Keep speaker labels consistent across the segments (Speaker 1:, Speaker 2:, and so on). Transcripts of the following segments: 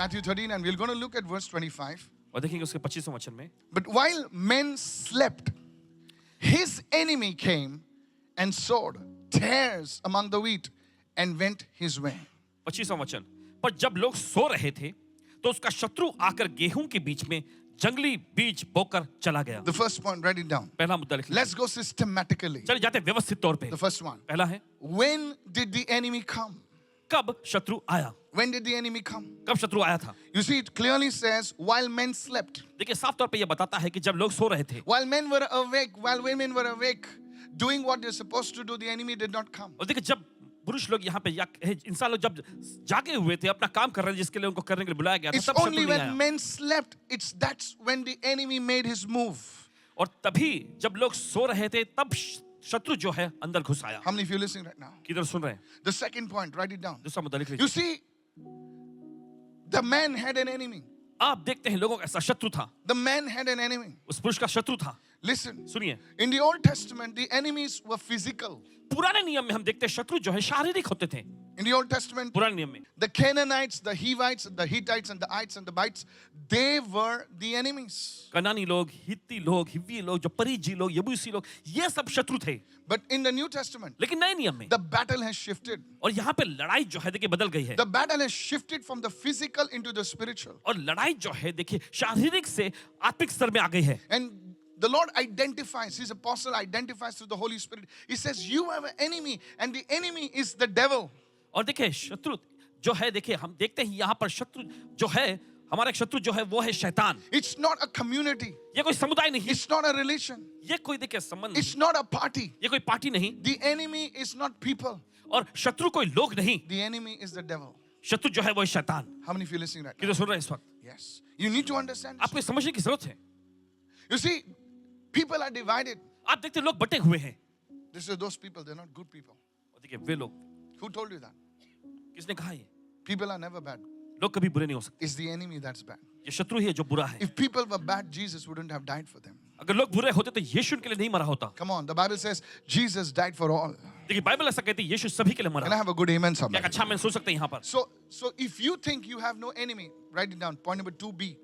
Speaker 1: Matthew 13, and we're going to look at verse 25.
Speaker 2: और देखेंगे उसके 25वें वचन में,
Speaker 1: But while men slept, his enemy came and sowed tares among the wheat and went his way.
Speaker 2: 25वां वचन, पर जब लोग सो रहे थे तो उसका शत्रु आकर गेहूं के बीच में जंगली बीज बोकर चला गया.
Speaker 1: The first point, write it down.
Speaker 2: पहला मुद्दा लिख
Speaker 1: Let's
Speaker 2: लीजिए.
Speaker 1: go systematically.
Speaker 2: चलिए जाते हैं व्यवस्थित तौर पे.
Speaker 1: The first one.
Speaker 2: पहला है,
Speaker 1: When did the enemy come?
Speaker 2: कब शत्रु आया?
Speaker 1: When did the enemy come?
Speaker 2: कब शत्रु आया था?
Speaker 1: You see, it clearly says, while men slept.
Speaker 2: देखिए साफ तौर पे ये बताता है कि जब लोग सो रहे थे,
Speaker 1: While men were awake, while women were awake, doing what they're supposed to do, the enemy did not come.
Speaker 2: और देखिए जब पुरुष लोग यहाँ पे या इंसान लोग जब जागे हुए थे, अपना काम कर रहे थे जिसके लिए उनको करने के लिए बुलाया गया था,
Speaker 1: It's
Speaker 2: तब शत्रु
Speaker 1: only
Speaker 2: नहीं
Speaker 1: when
Speaker 2: आया.
Speaker 1: men slept, that's when the enemy made his move.
Speaker 2: और तभी जब लोग सो रहे थे तब शत्रु जो है अंदर घुस आया.
Speaker 1: How many of you listening right now?
Speaker 2: किधर सुन रहे हैं?
Speaker 1: The second point, write it down.
Speaker 2: दूसरा मुद्दा लिख
Speaker 1: You
Speaker 2: लीजिए.
Speaker 1: see, the man had an enemy.
Speaker 2: आप देखते हैं लोगों का ऐसा शत्रु था.
Speaker 1: The man had an enemy.
Speaker 2: उस पुरुष का शत्रु था.
Speaker 1: Listen,
Speaker 2: सुनिए,
Speaker 1: in the Old Testament, the enemies were physical.
Speaker 2: पुराने नियम में हम देखते हैं शत्रु जो है शारीरिक होते थे.
Speaker 1: In the Old Testament,
Speaker 2: पुराने नियम में
Speaker 1: the Canaanites, the Hivites, the Hittites, and the Ites and the Bites, they were the enemies.
Speaker 2: कनानी लोग, हित्ती लोग, हिव्वी लोग, जो परिजी लोग, यबूसी लोग, ये सब शत्रु थे.
Speaker 1: But in the New Testament,
Speaker 2: लेकिन नए नियम में
Speaker 1: the battle has shifted.
Speaker 2: और यहाँ पे लड़ाई जो है देखिए बदल गई है.
Speaker 1: The battle has shifted from the physical into the spiritual.
Speaker 2: और लड़ाई जो है देखिए शारीरिक से आत्मिक स्तर में आ गई है.
Speaker 1: And the Lord identifies, his apostle identifies through the Holy Spirit. He says, you have an enemy, and the enemy is the devil.
Speaker 2: और देखिए शत्रु जो है देखिए हम देखते हैं यहाँ पर शत्रु जो है हमारा शत्रु जो है वो है शैतान.
Speaker 1: It's not a community.
Speaker 2: ये कोई समुदाय नहीं,
Speaker 1: It's not a religion.
Speaker 2: ये कोई देखिए संबंध
Speaker 1: It's
Speaker 2: नहीं,
Speaker 1: not a party.
Speaker 2: ये कोई पार्टी नहीं,
Speaker 1: The enemy is not people.
Speaker 2: और शत्रु कोई लोग नहीं.
Speaker 1: The enemy is the devil.
Speaker 2: शत्रु जो है वो है शैतान.
Speaker 1: How many of you listening right now?
Speaker 2: किधर सुन रहे हैं इस वक्त?
Speaker 1: Yes. You need to understand this.
Speaker 2: आपको समझने की जरूरत है.
Speaker 1: You see, people are divided.
Speaker 2: आप देखते हैं लोग बटे हुए हैं.
Speaker 1: This is those people, they're not good people.
Speaker 2: और देखिए वे लोग,
Speaker 1: Who told you that?
Speaker 2: किसने कहा ये?
Speaker 1: People are never bad.
Speaker 2: लोग कभी बुरे नहीं हो सकते.
Speaker 1: It's the enemy that's bad.
Speaker 2: ये शत्रु ही है जो बुरा है.
Speaker 1: If people were bad, Jesus wouldn't have died for them.
Speaker 2: अगर लोग बुरे होते तो यीशु उनके लिए नहीं मरा होता.
Speaker 1: Come on, the Bible says Jesus died for all.
Speaker 2: देखिए बाइबल ऐसा कहती है यीशु सभी के लिए
Speaker 1: Can I
Speaker 2: मरा.
Speaker 1: have a good amen,
Speaker 2: क्या
Speaker 1: somebody?
Speaker 2: अच्छा मैं सोच सकते हैं यहाँ पर.
Speaker 1: So if you think you have no enemy, write it down. Point number 2B.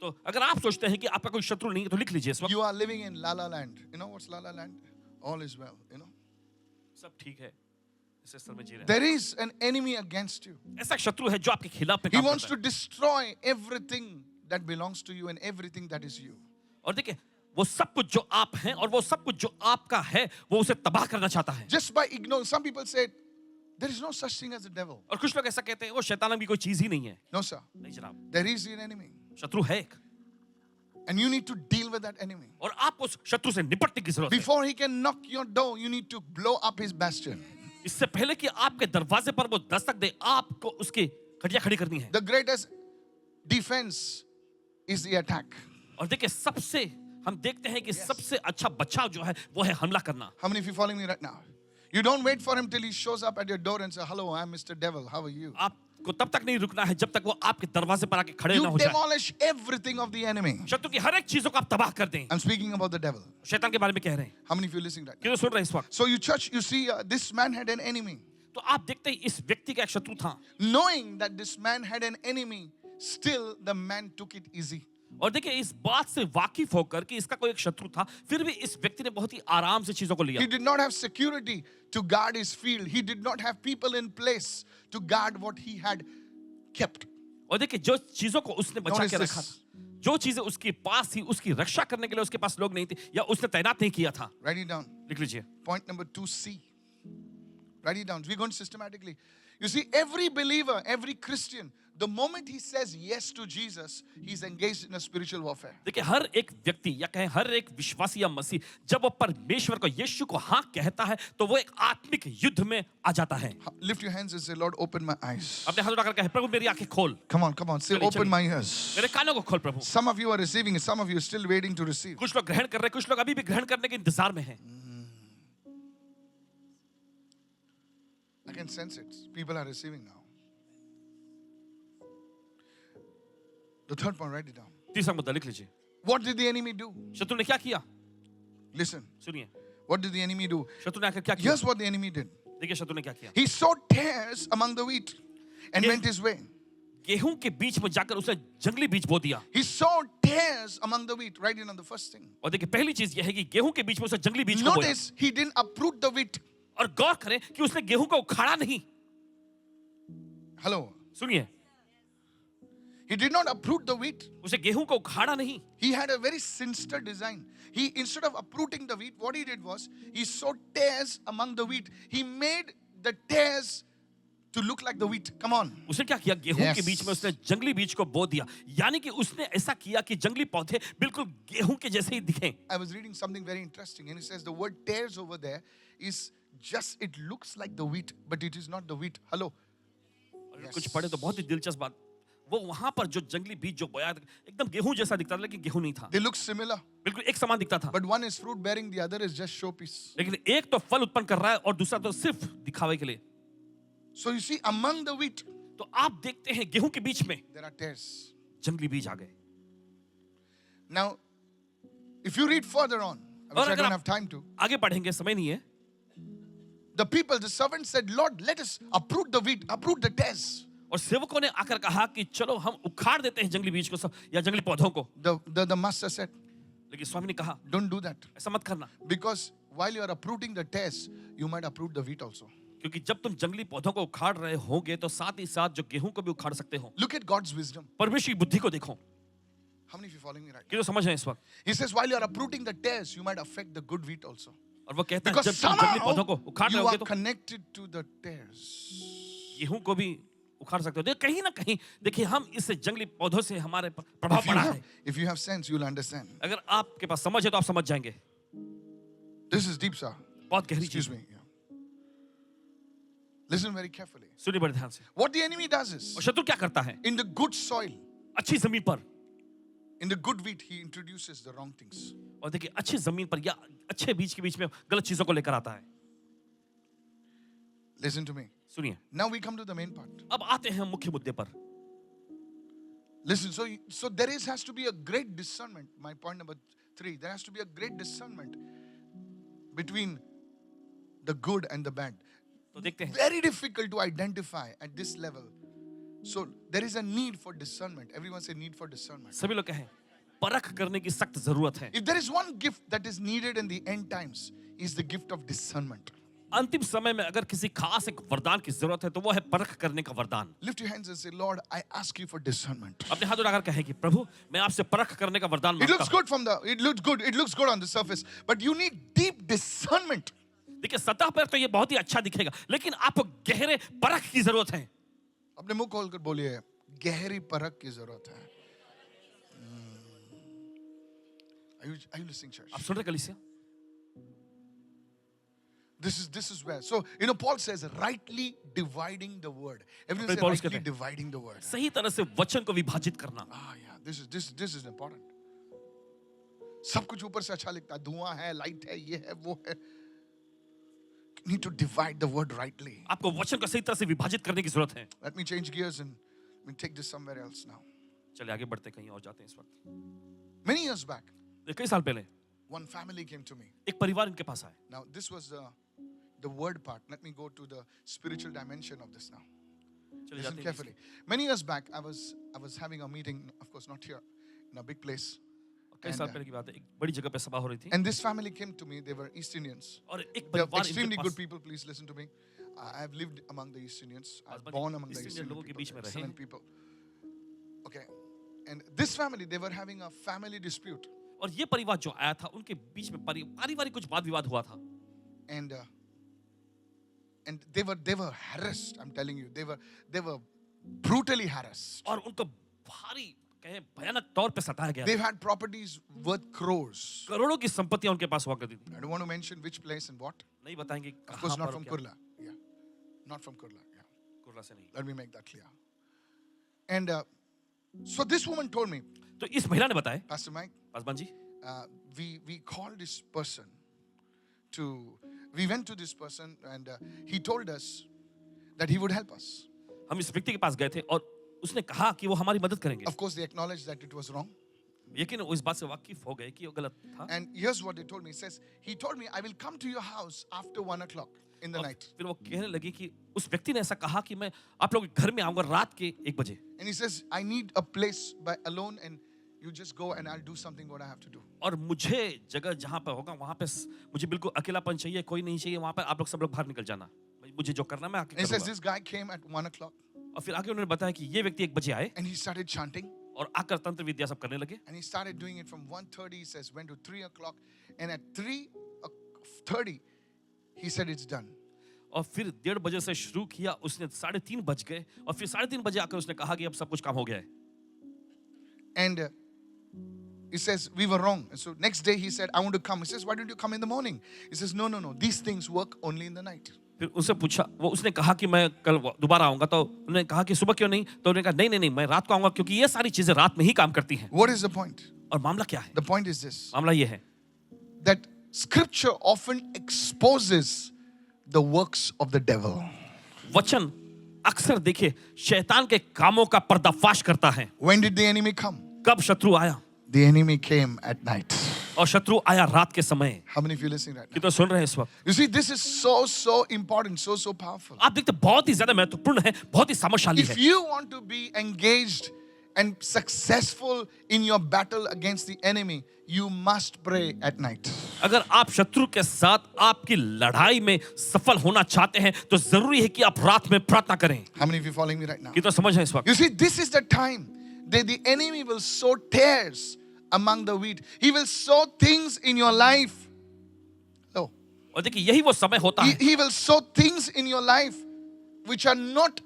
Speaker 2: तो अगर आप सोचते हैं कि आपका कोई शत्रु नहीं है तो लिख लीजिए इस वक्त.
Speaker 1: You are living in La La Land. You know what's La La Land? All is well, you know.
Speaker 2: सब ठीक है. इस स्तर में जी रहे हैं.
Speaker 1: There is an enemy against you.
Speaker 2: ऐसा शत्रु है जो आपके खिलाफ में
Speaker 1: He
Speaker 2: काम
Speaker 1: wants
Speaker 2: करता
Speaker 1: to
Speaker 2: है.
Speaker 1: destroy everything that belongs to you and everything that is you.
Speaker 2: और देखिए वो सब कुछ जो आप हैं और वो सब कुछ जो आपका है वो उसे तबाह करना चाहता है.
Speaker 1: Just by ignoring, some people say, there is no such thing as a devil.
Speaker 2: और कुछ लोग ऐसा कहते हैं वो शैतान की कोई चीज ही नहीं है.
Speaker 1: No, sir.
Speaker 2: नहीं जनाब,
Speaker 1: There is an enemy.
Speaker 2: शत्रु है एक.
Speaker 1: And you need to deal with that enemy.
Speaker 2: और आपको उस शत्रु से निपटने की जरूरत है.
Speaker 1: Before he can knock your door, you need to blow up his bastion.
Speaker 2: इससे पहले कि आपके दरवाजे पर वो दस्तक दे आपको उसकी खड़िया खड़ी करनी है.
Speaker 1: The greatest defense is the attack.
Speaker 2: और देखिए सबसे हम देखते हैं कि सबसे अच्छा बचाव जो है वो है हमला करना.
Speaker 1: How many of you following me right now? You don't wait for him till he shows up at your door and say, hello, I'm Mr. Devil. How are you?
Speaker 2: आपको तब तक नहीं रुकना है जब तक वो आपके दरवाजे पर आके खड़े ना
Speaker 1: You
Speaker 2: हो जाए.
Speaker 1: demolish everything of the enemy.
Speaker 2: शत्रु की हर एक चीजों को आप तबाह कर दें.
Speaker 1: I'm speaking about the devil.
Speaker 2: शैतान के बारे में कह रहे हैं.
Speaker 1: How many of you listening right now?
Speaker 2: क्यों सुन रहे हैं इस वक्त?
Speaker 1: So you church, you see, this man had an enemy.
Speaker 2: तो आप देखते हैं इस व्यक्ति का एक शत्रु था.
Speaker 1: Knowing that this man had an enemy, still the man took it easy.
Speaker 2: और देखिए इस बात से वाकिफ होकर कि इसका कोई एक शत्रु था, फिर भी इस व्यक्ति ने बहुत ही आराम से चीजों को लिया.
Speaker 1: He did not have security to guard his field. He did not have people in place to guard what he had kept.
Speaker 2: और देखिए जो चीजों को उसने बचा
Speaker 1: Notice
Speaker 2: के
Speaker 1: this.
Speaker 2: रखा था, जो चीजें उसके पास थी उसकी रक्षा करने के लिए उसके पास लोग नहीं थे या उसने तैनात नहीं किया था.
Speaker 1: Write it down.
Speaker 2: लिख लीजिए.
Speaker 1: Point number 2C. Write it down. We're going systematically. You see, every believer, every Christian, the moment he says yes to Jesus, he's engaged in a spiritual warfare.
Speaker 2: देखिए हर एक व्यक्ति या कहें हर एक विश्वासी या मसीह जब वो परमेश्वर को यीशु को हाँ कहता है तो वो एक आत्मिक युद्ध में आ जाता है.
Speaker 1: Lift your hands and say, Lord, open my eyes.
Speaker 2: अपने हाथ उठाकर कहे प्रभु मेरी आंखें खोल.
Speaker 1: Come on. Say,
Speaker 2: चलिए,
Speaker 1: open
Speaker 2: चलिए.
Speaker 1: my ears.
Speaker 2: मेरे कानों को खोल प्रभु.
Speaker 1: Some of you are receiving it. Some of you are still waiting to receive.
Speaker 2: कुछ लोग ग्रहण कर रहे हैं, कुछ लोग अभी भी ग्रहण करने के इंतजार में हैं.
Speaker 1: I can sense it. People are receiving now. The third point, write it down.
Speaker 2: तीसरा मुद्दा लिख लीजिए.
Speaker 1: What did the enemy do?
Speaker 2: शत्रु ने क्या किया?
Speaker 1: Listen.
Speaker 2: सुनिए.
Speaker 1: What did the enemy do?
Speaker 2: शत्रु ने आकर क्या किया?
Speaker 1: Here's what the enemy did.
Speaker 2: देखिए शत्रु ने क्या किया.
Speaker 1: He sowed tares among the wheat and
Speaker 2: Yeah.
Speaker 1: went his way.
Speaker 2: गेहूं के बीच में जाकर उसने जंगली बीज बो दिया।
Speaker 1: He saw tares among the wheat. Write it on the first thing.
Speaker 2: और देखिए पहली चीज यह है कि गेहूं के बीच में उसने जंगली बीज को बोया।
Speaker 1: Notice he didn't uproot the wheat.
Speaker 2: और गौर करें कि उसने गेहूं को उखाड़ा नहीं।
Speaker 1: Hello.
Speaker 2: सुनिए,
Speaker 1: He did not uproot the wheat.
Speaker 2: उसे गेहूं को उखाड़ा नहीं।
Speaker 1: He had a very sinister design. He, instead of uprooting the wheat, what he did was he sowed tares among the wheat. He made the tares to look like the wheat. Come on.
Speaker 2: उसने क्या किया? गेहूं
Speaker 1: Yes.
Speaker 2: के बीच में उसने जंगली बीज को बो दिया। यानी कि उसने ऐसा किया कि जंगली पौधे बिल्कुल गेहूं के जैसे ही दिखें।
Speaker 1: I was reading something very interesting, and it says the word tares over there is just, it looks like the wheat, but it is not the wheat. Hello.
Speaker 2: और कुछ पढ़े तो बहुत ही दिलचस्प बात, वो वहां पर जो जंगली बीज जो बोया एकदम गेहूं जैसा दिखता था, लेकिन गेहूं नहीं था।
Speaker 1: They look similar,
Speaker 2: बिल्कुल एक समान दिखता था,
Speaker 1: but one is fruit bearing, the other is just showpiece.
Speaker 2: लेकिन एक तो फल उत्पन्न कर रहा है और दूसरा तो सिर्फ दिखावे के लिए।
Speaker 1: So you see, among the wheat,
Speaker 2: तो आप देखते हैं गेहूं के बीच में
Speaker 1: there are tares.
Speaker 2: जंगली बीज आ गए।
Speaker 1: Now, if you read further on, which
Speaker 2: और
Speaker 1: I
Speaker 2: अगर
Speaker 1: don't
Speaker 2: आप
Speaker 1: have time to,
Speaker 2: आगे पढ़ेंगे, समय नहीं है,
Speaker 1: the people, the servants said, Lord, let us uproot the wheat, uproot the tares.
Speaker 2: और सेवकों ने आकर कहा कि चलो हम उखाड़ देते हैं जंगली बीज को सब या जंगली पौधों को।
Speaker 1: The master said,
Speaker 2: लेकिन स्वामी ने कहा
Speaker 1: don't do that.
Speaker 2: ऐसा मत करना,
Speaker 1: Because while you are uprooting the tares, you might uproot the wheat also.
Speaker 2: क्योंकि जब तुम जंगली पौधों को उखाड़ रहे होगे तो साथ ही साथ जो गेहूं को भी उखाड़ सकते हो।
Speaker 1: Look at God's wisdom.
Speaker 2: परमेश्वर की बुद्धि को देखो।
Speaker 1: How many of you following me right now?
Speaker 2: कि जो समझ रहे हैं इस वक्त,
Speaker 1: He says, while you are uprooting the tares, you might affect the good wheat also.
Speaker 2: और वो कहता है
Speaker 1: Because
Speaker 2: जब तुम जंगली पौधों को
Speaker 1: somehow
Speaker 2: उखाड़ रहे
Speaker 1: you
Speaker 2: होगे
Speaker 1: are
Speaker 2: तो
Speaker 1: connected to the tares.
Speaker 2: गेहूं को भी उखाड़ सकते हो। देखिए कहीं ना कहीं देखिए हम इस जंगली पौधों से हमारे प्रभाव पड़ा है।
Speaker 1: If you have sense, you'll understand.
Speaker 2: अगर आपके पास समझ है तो आप समझ जाएंगे।
Speaker 1: This is deep, sir.
Speaker 2: बहुत गहरी
Speaker 1: Excuse
Speaker 2: चीज।
Speaker 1: me. Yeah. Listen very carefully.
Speaker 2: सुनिए बड़े ध्यान से।
Speaker 1: What the enemy does is,
Speaker 2: और शत्रु क्या करता है?
Speaker 1: in the good soil,
Speaker 2: अच्छी जमीन पर,
Speaker 1: in the good wheat, he introduces the wrong things.
Speaker 2: और देखिए अच्छी जमीन पर या अच्छे बीज के बीच में गलत चीजों को लेकर आता है।
Speaker 1: Listen to me.
Speaker 2: सुनिए,
Speaker 1: Now we come to the main part.
Speaker 2: अब आते हैं मुख्य मुद्दे पर।
Speaker 1: Listen, so there has to be a great discernment. My point number 3, there has to be a great discernment between the good and the bad.
Speaker 2: तो देखते हैं,
Speaker 1: Very difficult to identify at this level. So there is a need for discernment. Everyone say need for discernment.
Speaker 2: सभी लोग कहें परख करने की सख्त जरूरत है।
Speaker 1: If there is one gift that is needed in the end times, is the gift of discernment.
Speaker 2: अंतिम समय में अगर किसी खास एक वरदान की जरूरत है तो वो है परख करने का वरदान।
Speaker 1: Lift your hands and say, Lord, I ask you for discernment.
Speaker 2: अपने हाथ उठाकर कहे कि प्रभु मैं आपसे परख करने का वरदान
Speaker 1: It
Speaker 2: मांगता
Speaker 1: looks
Speaker 2: हूं।
Speaker 1: good it looks good on the surface, but you need deep discernment.
Speaker 2: देखिए सतह पर तो ये बहुत ही अच्छा दिखेगा, लेकिन आपको गहरे परख की जरूरत है।
Speaker 1: अपने मुंह खोलकर बोलिए, गहरी परख की जरूरत है। Are you listening, church?
Speaker 2: आप सुन रहे कलीसिया?
Speaker 1: This is where. So, Paul says, rightly dividing the word. Everyone say,
Speaker 2: Paul
Speaker 1: rightly
Speaker 2: कहते हैं,
Speaker 1: dividing the word.
Speaker 2: सही तरह से वचन को विभाजित करना।
Speaker 1: Yeah, this is important. सब कुछ ऊपर से अच्छा लिखता है, धुआं है, लाइट है, ये है, वो है. Need to divide the word rightly.
Speaker 2: आपको वचन को सही तरह से विभाजित करने की जरूरत है।
Speaker 1: Let me change gears and let me take this somewhere else now.
Speaker 2: चलिए आगे बढ़ते कहीं और जाते हैं इस वक्त।
Speaker 1: Many years back,
Speaker 2: कई साल पहले
Speaker 1: one family came to me.
Speaker 2: एक परिवार इनके पास आए।
Speaker 1: Now, this was the word part. Let me go to the spiritual dimension of this now.
Speaker 2: चलिए
Speaker 1: Listen
Speaker 2: जाते हैं
Speaker 1: carefully. Many years back, I was having a meeting, of course not here, in a big place.
Speaker 2: कई साल पहले की बात है, एक बड़ी जगह पे सभा हो रही थी
Speaker 1: And this family came to me. They were East Indians.
Speaker 2: और एक
Speaker 1: They are
Speaker 2: परिवार
Speaker 1: extremely
Speaker 2: इनके
Speaker 1: good
Speaker 2: pass
Speaker 1: people. Please listen to me. I have lived among the East Indians. I was
Speaker 2: husband
Speaker 1: born among the
Speaker 2: East
Speaker 1: East
Speaker 2: Indian
Speaker 1: Indian
Speaker 2: लोगों के
Speaker 1: people.
Speaker 2: बीच में रहे
Speaker 1: Excellent
Speaker 2: हैं।
Speaker 1: people. Okay. And this family, they were having a family dispute.
Speaker 2: और ये परिवार जो आया था उनके बीच में पारिवारिक कुछ वाद विवाद हुआ था।
Speaker 1: And they were harassed. I'm telling you, they were brutally harassed.
Speaker 2: और उनको भारी कहें भयानक तौर पे सताया गया।
Speaker 1: They've had properties worth crores.
Speaker 2: करोड़ों की संपत्तियां उनके पास हुआ करती थी।
Speaker 1: I don't want to mention which place and what.
Speaker 2: नहीं बताएंगे
Speaker 1: Of course,
Speaker 2: कहां
Speaker 1: not
Speaker 2: पर
Speaker 1: from
Speaker 2: और क्या।
Speaker 1: Kurla. Yeah, not from Kurla. Yeah,
Speaker 2: Kurla से नहीं।
Speaker 1: let me make that clear. And so this woman told me,
Speaker 2: तो इस महिला ने बताया,
Speaker 1: Pastor Mike,
Speaker 2: Paswan ji,
Speaker 1: we called this person we went to this person and he told us that he would help us.
Speaker 2: हम इस व्यक्ति के पास गए थे और उसने कहा कि वो हमारी मदद करेंगे।
Speaker 1: Of course, they acknowledged that it was wrong.
Speaker 2: लेकिन वो इस बात से वाकिफ हो गए कि वो गलत था।
Speaker 1: And here's what they told me. He told me, I will come to your house after 1 o'clock in the
Speaker 2: और
Speaker 1: night.
Speaker 2: फिर वो कहने लगे कि उस व्यक्ति ने ऐसा कहा कि मैं आप लोग के घर में आऊंगा रात के 1 बजे।
Speaker 1: And he says, I need a place by alone and you just go and I'll do something what I have to do.
Speaker 2: और मुझे जगह जहां पर होगा वहां पे मुझे बिल्कुल अकेलापन चाहिए, कोई नहीं चाहिए वहां पर, आप लोग सब लोग बाहर निकल जाना, मुझे जो करना मैं आके
Speaker 1: And he says,
Speaker 2: करूंगा।
Speaker 1: this guy came at 1 o'clock
Speaker 2: और फिर आगे उन्होंने बताया कि ये व्यक्ति 1 बजे आए
Speaker 1: and he started chanting.
Speaker 2: और आकर तंत्र विद्या सब करने लगे।
Speaker 1: And he started doing it from 1:30, he says, went to 3 o'clock. And at 3:30, he said, it's done.
Speaker 2: और फिर 1:30 बजे से शुरू किया, उसने 3:30 बज गए और फिर 3:30 बजे आकर उसने कहा कि अब सब कुछ काम हो गया है।
Speaker 1: And he says, we were wrong. And so next day he said, I want to come. He says, why don't you come in the morning? He says, no. These things work only in the night.
Speaker 2: फिर उससे पूछा, वो उसने कहा कि मैं कल दोबारा आऊंगा, तो उन्होंने कहा कि सुबह क्यों नहीं? तो उन्होंने कहा नहीं मैं रात को आऊंगा क्योंकि ये सारी चीजें रात में ही काम करती हैं।
Speaker 1: What is the point?
Speaker 2: और मामला क्या है?
Speaker 1: The point is this,
Speaker 2: मामला ये है
Speaker 1: that scripture often exposes the works of the devil.
Speaker 2: वचन अक्सर देखिए शैतान के कामों का पर्दाफाश करता है।
Speaker 1: When did the enemy come?
Speaker 2: कब शत्रु आया?
Speaker 1: The enemy came at night.
Speaker 2: और शत्रु आया रात के समय।
Speaker 1: How many of you listening right now?
Speaker 2: कितने सुन रहे हैं इस वक्त?
Speaker 1: You see, this is so important, so powerful.
Speaker 2: आप देखते बहुत ही ज्यादा महत्वपूर्ण है, बहुत ही सामर्थ्यशाली
Speaker 1: If
Speaker 2: है।
Speaker 1: you want to be engaged and successful in your battle against the enemy, you must pray at night.
Speaker 2: अगर आप शत्रु के साथ आपकी लड़ाई में सफल होना चाहते हैं तो जरूरी है कि आप रात में प्रार्थना करें।
Speaker 1: How many of you following me right now?
Speaker 2: कितना समझ है इस वक्त?
Speaker 1: You see, this is the time that the enemy will sow tares among the wheat. He will sow things in your life. No.
Speaker 2: और देखिए यही वो समय होता है।
Speaker 1: He will sow things in your life which are not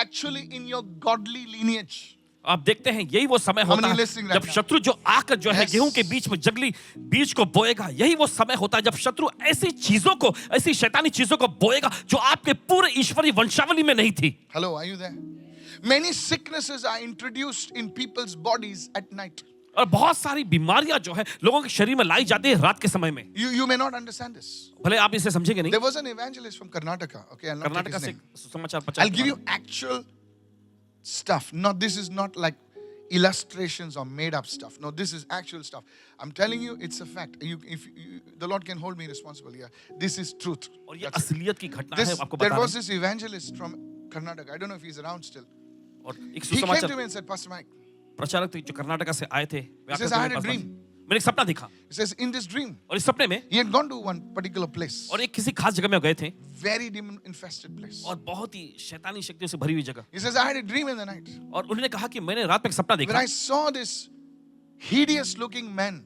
Speaker 1: actually in your godly lineage.
Speaker 2: आप देखते हैं यही वो समय होता है जब शत्रु जो आकर जो है गेहूं के बीच में जंगली बीज को बोएगा। यही वो समय होता है जब शत्रु ऐसी चीजों को, ऐसी शैतानी चीजों को बोएगा जो आपके पूरे ईश्वरीय वंशावली में नहीं थी।
Speaker 1: Hello, are you there? Many sicknesses are introduced in people's bodies at night.
Speaker 2: और बहुत सारी बीमारियां जो है लोगों के शरीर में लाई जाती है रात के समय में।
Speaker 1: You may not understand this.
Speaker 2: भले आप इसे समझेंगे नहीं।
Speaker 1: There was an evangelist from Karnataka. Okay, I'll not take
Speaker 2: Karnataka
Speaker 1: his
Speaker 2: से
Speaker 1: name.
Speaker 2: समाचार
Speaker 1: I'll
Speaker 2: प्रचार
Speaker 1: give you actual stuff. No, this is not like illustrations or made up stuff. No, this is actual stuff. I'm telling you, it's a fact. The Lord can hold me responsible. Yeah, this is truth.
Speaker 2: और ये
Speaker 1: That's it.
Speaker 2: असलियत की घटना है, आपको
Speaker 1: There
Speaker 2: बता
Speaker 1: was
Speaker 2: रहे
Speaker 1: this evangelist from Karnataka. I don't know if he's around still.
Speaker 2: हैं। और एक
Speaker 1: He came to
Speaker 2: सुसमाचार
Speaker 1: me and said, Pastor Mike,
Speaker 2: प्रचारक थे जो कर्नाटका से आए थे। वे आकर
Speaker 1: says,
Speaker 2: के
Speaker 1: I
Speaker 2: मेरे
Speaker 1: had a
Speaker 2: पास
Speaker 1: dream.
Speaker 2: बात- मैंने एक सपना देखा
Speaker 1: he says, in this dream,
Speaker 2: और इस सपने में
Speaker 1: he had gone to one particular place,
Speaker 2: और एक किसी खास जगह में गए थे
Speaker 1: very demon infested place.
Speaker 2: और बहुत ही शैतानी शक्तियों से भरी हुई जगह।
Speaker 1: He says, I had a dream in the night.
Speaker 2: और उन्होंने कहा कि मैंने रात में एक सपना
Speaker 1: When
Speaker 2: देखा
Speaker 1: I saw this hideous looking man,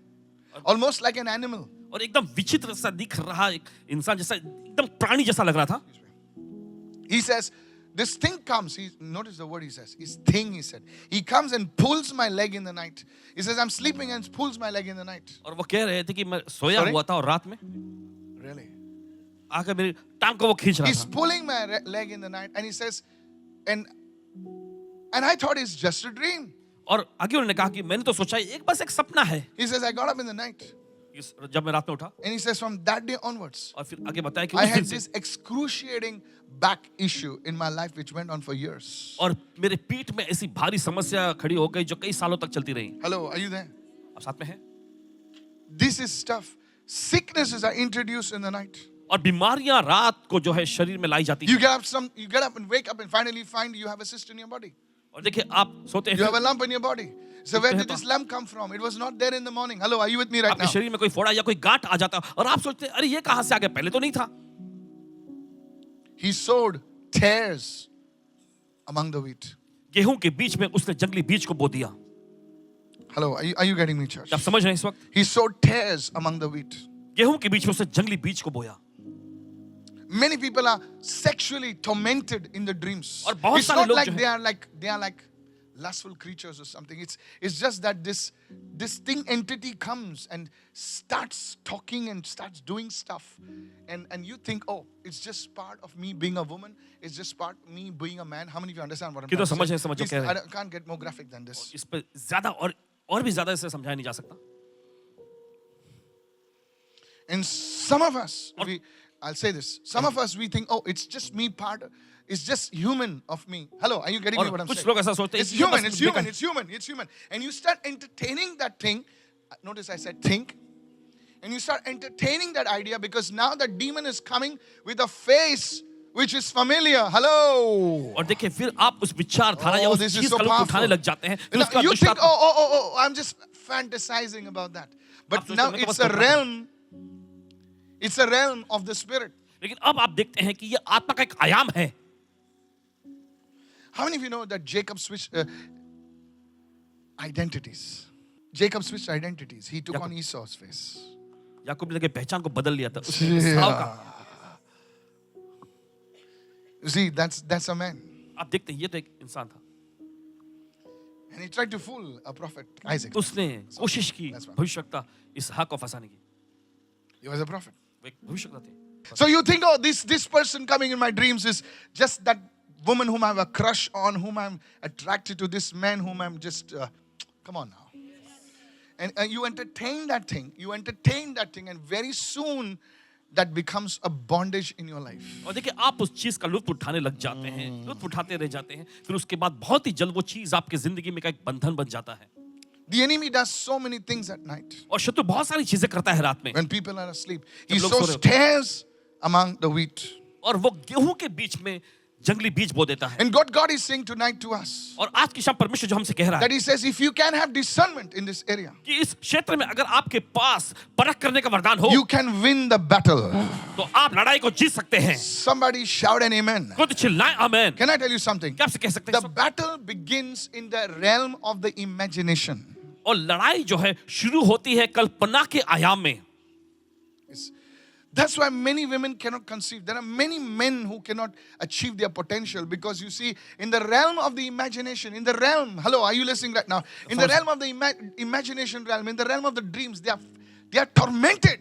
Speaker 1: almost like an animal.
Speaker 2: और एकदम विचित्र सा दिख रहा एक इंसान जैसा, एकदम प्राणी जैसा लग रहा था।
Speaker 1: He says, this thing comes. Notice the word he says. His thing, he said. He comes and pulls my leg in the night. He says, I'm sleeping and pulls my leg in the night.
Speaker 2: और वो कह रहे थे कि मैं सोया
Speaker 1: Sorry?
Speaker 2: हुआ था और रात में
Speaker 1: Really?
Speaker 2: आकर मेरी टांग को वो खींच रहा
Speaker 1: He's
Speaker 2: था।
Speaker 1: pulling my leg in the night and he says, and I thought it's just a dream.
Speaker 2: और आगे उन्होंने कहा कि मैंने तो सोचा एक बस एक सपना है।
Speaker 1: He says, I got up in the night.
Speaker 2: जब मैं रात में उठा
Speaker 1: And he says, from that day onwards,
Speaker 2: और फिर आगे बताया कि
Speaker 1: I
Speaker 2: उस
Speaker 1: had
Speaker 2: दिन
Speaker 1: this
Speaker 2: से
Speaker 1: excruciating back issue in my life which went on for years.
Speaker 2: और मेरे पीठ में ऐसी भारी समस्या खड़ी हो गई जो कई सालों तक चलती रही।
Speaker 1: Hello, are you there?
Speaker 2: आप साथ में हैं?
Speaker 1: This is stuff. Sicknesses are introduced in the night.
Speaker 2: और बीमारियां रात को जो है शरीर में लाई जाती
Speaker 1: You
Speaker 2: हैं।
Speaker 1: get up and wake up and finally find you have a cyst in your body.
Speaker 2: और देखिए आप सोते
Speaker 1: You have
Speaker 2: हैं
Speaker 1: a lump in your body. So where did this lump come from? It was not there in the morning. Hello, are you with me right
Speaker 2: आपके
Speaker 1: now?
Speaker 2: शरीर में कोई फोड़ा या कोई गांठ आ जाता है और आप सोचते हैं अरे ये कहां से आ गया, पहले तो नहीं था।
Speaker 1: He sowed tares among the wheat.
Speaker 2: गेहूं के बीच में उसने जंगली बीज को बो दिया।
Speaker 1: Hello, are you getting me, church?
Speaker 2: आप समझ रहे हैं इस वक्त?
Speaker 1: He sowed tares among the wheat.
Speaker 2: गेहूं के बीच में उसने जंगली बीज को बोया।
Speaker 1: Many people are sexually tormented in the dreams.
Speaker 2: और बहुत
Speaker 1: It's
Speaker 2: सारे
Speaker 1: not
Speaker 2: लोग
Speaker 1: like
Speaker 2: जो
Speaker 1: they are like lustful creatures or something. It's just that this thing entity comes and starts talking and starts doing stuff, and you think, oh, it's just part of me being a woman. It's just part of me being a man. How many of you understand what I'm
Speaker 2: कितना
Speaker 1: trying to say?
Speaker 2: समझ
Speaker 1: Please,
Speaker 2: कह रहे हैं।
Speaker 1: I can't get more graphic than this.
Speaker 2: इस पर ज्यादा और भी ज्यादा इसे समझाया नहीं जा सकता।
Speaker 1: And some of us, I'll say this. Some of us, we think, oh, it's just me part. it's just human of me. Hello, are you getting me what I'm
Speaker 2: कुछ
Speaker 1: saying?
Speaker 2: लोग ऐसा सोचते हैं
Speaker 1: It's
Speaker 2: कि ये
Speaker 1: human,
Speaker 2: बस
Speaker 1: it's
Speaker 2: बेकार-
Speaker 1: human, it's human, it's human. And you start entertaining that thing. Notice I said think. And you start entertaining that idea because now that demon is coming with a face which is familiar. Hello.
Speaker 2: और देखिए फिर आप उस विचारधारा या
Speaker 1: Oh,
Speaker 2: उस
Speaker 1: this is
Speaker 2: चीज
Speaker 1: so
Speaker 2: का लुत्फ
Speaker 1: powerful.
Speaker 2: उठाने लग जाते हैं फिर
Speaker 1: Now,
Speaker 2: उसका
Speaker 1: you think,
Speaker 2: दुष्टात्मा
Speaker 1: oh, I'm just fantasizing about that. But
Speaker 2: आप सोचते
Speaker 1: now
Speaker 2: हैं, मैं तो
Speaker 1: it's
Speaker 2: बस
Speaker 1: a
Speaker 2: Kalpana
Speaker 1: realm. It's a realm of the spirit.
Speaker 2: लेकिन अब आप देखते हैं कि ये आत्मा का एक आयाम है
Speaker 1: How many of you know that Jacob switched identities? Jacob switched identities. He took
Speaker 2: Jacob.
Speaker 1: on Esau's face.
Speaker 2: याकूब ने पहचान को बदल लिया था उसने एसाव का
Speaker 1: You see, that's a man.
Speaker 2: आप देखते हैं ये तो एक इंसान था
Speaker 1: And he tried to fool a prophet, Isaac.
Speaker 2: उसने कोशिश की
Speaker 1: That's right.
Speaker 2: भविष्यवक्ता इसहाक को फंसाने की
Speaker 1: He was a prophet.
Speaker 2: वो एक भविष्यवक्ता थे
Speaker 1: So you think, oh, this person coming in my dreams is just that woman whom I have a crush on, whom I'm attracted to, this man whom I'm just, come on now. And you entertain that thing. You entertain that thing, and very soon that becomes a bondage in your life.
Speaker 2: और देखिए आप उस चीज का लुत्फ उठाने लग जाते हैं लुत्फ उठाते रह जाते हैं फिर उसके बाद बहुत ही जल्द वो चीज आपकी जिंदगी में का एक बंधन बन जाता है
Speaker 1: The enemy does so many things at night.
Speaker 2: और शत्रु बहुत सारी चीजें करता है रात में
Speaker 1: When people are asleep, he
Speaker 2: लोग
Speaker 1: sows
Speaker 2: सो रहे होते
Speaker 1: tares among the wheat.
Speaker 2: और वो गेहूं के बीच में जंगली बीज बो देता है
Speaker 1: And God is saying tonight to us
Speaker 2: और आज की शाम परमेश्वर जो हमसे कह रहा है
Speaker 1: that he says, if you can have discernment in this area,
Speaker 2: कि इस क्षेत्र में अगर आपके पास परख करने का वरदान हो
Speaker 1: you can win the battle.
Speaker 2: तो आप लड़ाई को जीत सकते हैं
Speaker 1: Somebody shout an amen.
Speaker 2: खुद चिल्लाएं आमेन
Speaker 1: Can I tell you something?
Speaker 2: क्या आपसे कह सकते हैं
Speaker 1: The battle begins in the realm of the imagination.
Speaker 2: और लड़ाई जो है शुरू होती है कल्पना के आयाम में
Speaker 1: It's- That's why many women cannot conceive. There are many men who cannot achieve their potential because you see, in the realm of the imagination, in the realm, hello, are you listening right now? In the realm of the imagination realm, in the realm of the dreams, they are tormented.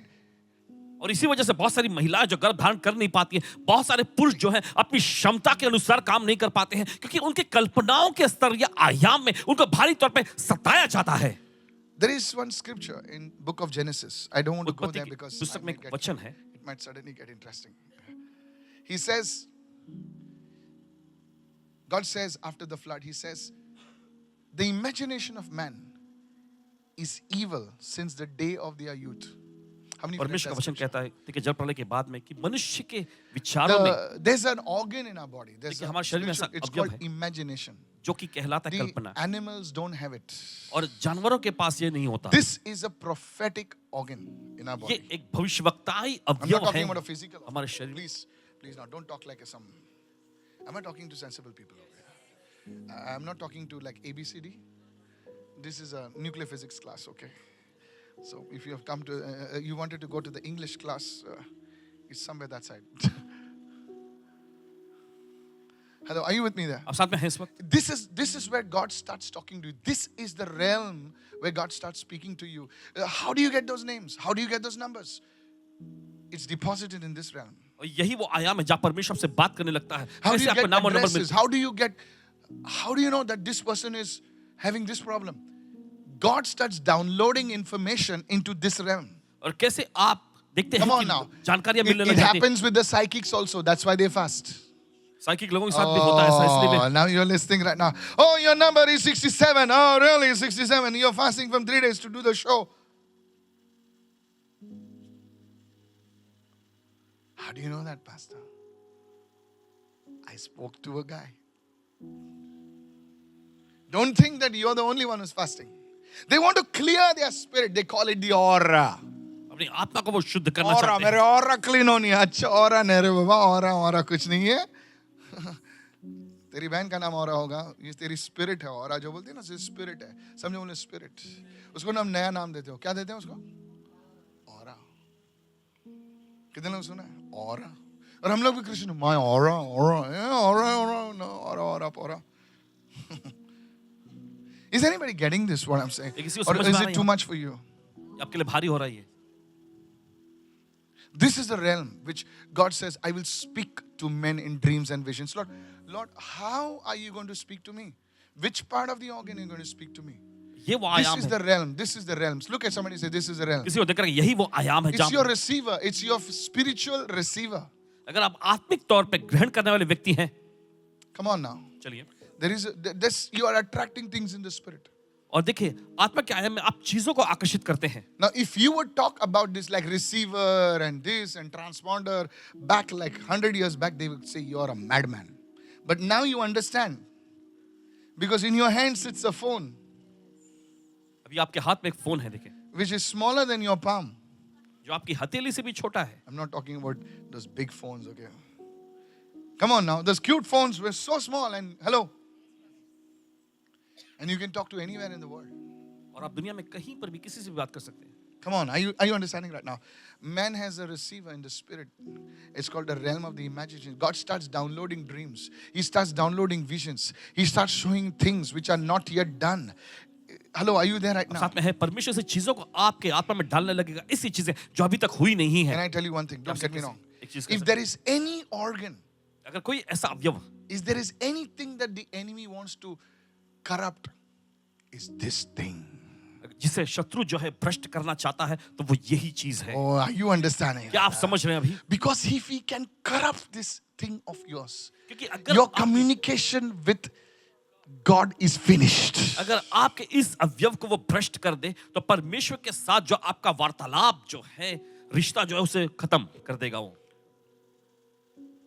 Speaker 2: और इसी वजह से बहुत सारी महिलाएं जो गर्भ धारण कर नहीं पाती हैं बहुत सारे पुरुष जो हैं अपनी क्षमता के अनुसार काम नहीं कर पाते हैं क्योंकि उनके कल्पनाओं के स्तर या आयाम में उनको भारी तौर पे सताया जाता है
Speaker 1: There is one scripture in book of Genesis. I don't want to go
Speaker 2: उत्पत्ति
Speaker 1: there
Speaker 2: की
Speaker 1: because
Speaker 2: पुस्तक में एक वचन है
Speaker 1: it might suddenly get interesting. He says, God says after the flood, he says, the imagination of man is evil since the day of their youth. How many of you read
Speaker 2: परमेश्वर का
Speaker 1: that
Speaker 2: वचन
Speaker 1: scripture?
Speaker 2: कहता है देखिए जल प्रलय के बाद में कि मनुष्य के विचारों में
Speaker 1: There's an organ in our body. There's
Speaker 2: देखिए,
Speaker 1: a
Speaker 2: हमारे शरीर में
Speaker 1: spiritual-
Speaker 2: ऐसा
Speaker 1: it's
Speaker 2: अवयव
Speaker 1: called
Speaker 2: है।
Speaker 1: imagination.
Speaker 2: जो कि कहलाता है
Speaker 1: The
Speaker 2: Kalpana
Speaker 1: animals don't have it.
Speaker 2: और जानवरों के पास ये नहीं होता
Speaker 1: This is a prophetic organ in our
Speaker 2: ये
Speaker 1: body.
Speaker 2: एक भविष्यवक्ताई
Speaker 1: I'm not
Speaker 2: अवयव
Speaker 1: talking
Speaker 2: है
Speaker 1: about a physical organ.
Speaker 2: हमारे शरीर में
Speaker 1: Please now, don't talk like some. I'm not talking to sensible people over here. I'm not talking to like ABCD. This is a nuclear physics class, okay? So if you have come to, you wanted to go to the English class, it's somewhere that side. Hello, are you with me there?
Speaker 2: आप साथ में हैं इस वक्त
Speaker 1: This is where God starts talking to you. This is the realm where God starts speaking to you. How do you get those names? How do you get those numbers? It's deposited in this realm.
Speaker 2: और यही वो आयाम है जहाँ परमेश्वर आपसे बात करने लगता है
Speaker 1: How do
Speaker 2: कैसे
Speaker 1: you
Speaker 2: आपको
Speaker 1: get
Speaker 2: नाम और नंबर
Speaker 1: addresses?
Speaker 2: मिलते
Speaker 1: How do you know that this person is having this problem? God starts downloading information into this realm.
Speaker 2: और कैसे आप देखते
Speaker 1: Come
Speaker 2: हैं
Speaker 1: on now.
Speaker 2: कि जानकारियां
Speaker 1: It,
Speaker 2: मिलने
Speaker 1: it
Speaker 2: लग जाती हैं
Speaker 1: happens with the psychics also. That's why they fast.
Speaker 2: Psychic लोगों के साथ भी होता है ऐसा इसलिए
Speaker 1: Oh, now you're listening right now. Oh, your number is 67. Oh, really? 67. You're fasting from 3 days to do the show. How do you know that, Pastor? I spoke to a guy. Don't think that you're the only one who's fasting. They want to clear their spirit. They call it the aura.
Speaker 2: अपनी आत्मा को वो शुद्ध करना
Speaker 1: Aura,
Speaker 2: चाहते
Speaker 1: मेरे
Speaker 2: हैं
Speaker 1: aura clean होनी है. अच्छा aura नहीं रे बाबा, aura कुछ नहीं है. तेरी बहन का नाम aura होगा. ये तेरी spirit है. aura जो बोलती है ना, spirit है. समझो बोले spirit. उसको हम नया नाम देते हो. क्या देते हैं उसको? aura. कितने लोग सुना है? aura. और हम लोग भी Krishna my aura, no, aura. Is anybody getting this what I'm saying?
Speaker 2: किसी को
Speaker 1: Or
Speaker 2: समझ
Speaker 1: is
Speaker 2: में आ
Speaker 1: it
Speaker 2: रहा
Speaker 1: too
Speaker 2: है?
Speaker 1: much for you?
Speaker 2: आपके लिए भारी हो रहा है ये
Speaker 1: This is the realm which God says, I will speak to men in dreams and visions. Lord, how are you going to speak to me? Which part of the organ are you going to speak to me?
Speaker 2: ये वो
Speaker 1: This
Speaker 2: आयाम
Speaker 1: is
Speaker 2: है
Speaker 1: the realm. This is the realms. Look at somebody and say, this is the realm.
Speaker 2: किसी को देखकर यही वो आयाम है
Speaker 1: It's your
Speaker 2: जहाँ
Speaker 1: receiver. It's your spiritual receiver.
Speaker 2: अगर आप आत्मिक तौर पे ग्रहण करने वाले व्यक्ति हैं
Speaker 1: Come on now.
Speaker 2: चलिए
Speaker 1: There is this, you are attracting things in the spirit.
Speaker 2: और देखिए आत्मा के आयाम में आप चीजों को आकर्षित करते हैं.
Speaker 1: Now, if you would talk about this like receiver and this and transponder back like 100 years back, they would say you're a madman. But now you understand. Because in your hand sits a phone.
Speaker 2: अभी आपके हाथ में एक phone है देखिए.
Speaker 1: Which is smaller than your palm.
Speaker 2: जो आपकी हथेली से भी छोटा है.
Speaker 1: I'm not talking about those big phones, okay? Come on now. Those cute phones were so small and hello. And you can talk to anywhere in the world.
Speaker 2: और आप दुनिया में कहीं पर भी किसी से भी बात कर सकते हैं.
Speaker 1: Come on, are you understanding right now? Man has a receiver in the spirit. It's called the realm of the imagination. God starts downloading dreams. He starts downloading visions. He starts showing things which are not yet done. Hello, are you there right now?
Speaker 2: साथ में है परमेश्वर से चीजों को आपके आत्मा में डालने लगेगा. ऐसी चीजें जो अभी तक हुई नहीं है.
Speaker 1: Can I tell you one thing? Don't get me wrong.
Speaker 2: एक चीज
Speaker 1: If there is any organ,
Speaker 2: अगर कोई ऐसा अवयव,
Speaker 1: if there is anything that the enemy wants to corrupt, is this thing.
Speaker 2: जिसे शत्रु जो है भ्रष्ट करना चाहता है तो वो यही चीज है.
Speaker 1: Oh, are you understanding?
Speaker 2: क्या आप समझ रहे हैं अभी?
Speaker 1: Because if he can corrupt this thing of yours,
Speaker 2: क्योंकि अगर
Speaker 1: your communication with God is finished.
Speaker 2: अगर आपके इस अवयव को वो भ्रष्ट कर दे तो परमेश्वर के साथ जो आपका वार्तालाप जो है, रिश्ता जो है उसे खत्म कर देगा वो.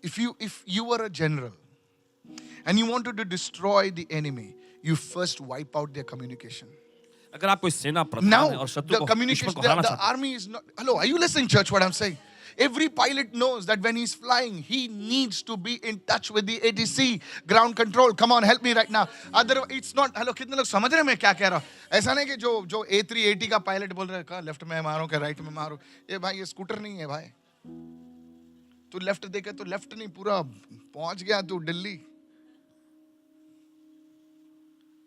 Speaker 1: If you were a general and you wanted to destroy the enemy, you first wipe out their communication.
Speaker 2: अगर आप कोई सेना प्रधान है
Speaker 1: Now
Speaker 2: और शत्रु
Speaker 1: the
Speaker 2: को
Speaker 1: communication,
Speaker 2: दुश्मन को हराना
Speaker 1: the
Speaker 2: चाहते हैं.
Speaker 1: army is not. Hello, are you listening, church? What I'm saying? Every pilot knows that when he's flying, he needs to be in touch with the ATC, ground control. Come on, help me right now. Otherwise, it's not. Hello, कितने लोग समझ रहे हैं मैं क्या कह रहा हूँ? ऐसा नहीं कि जो A380 का पायलट बोल रहा है कहाँ लेफ्ट में मारो क्या राइट में मारो. ये भाई ये स्कूटर नहीं है भाई. तू लेफ्ट देखे तो लेफ्ट नहीं पूरा पहुंच गया तू दिल्ली.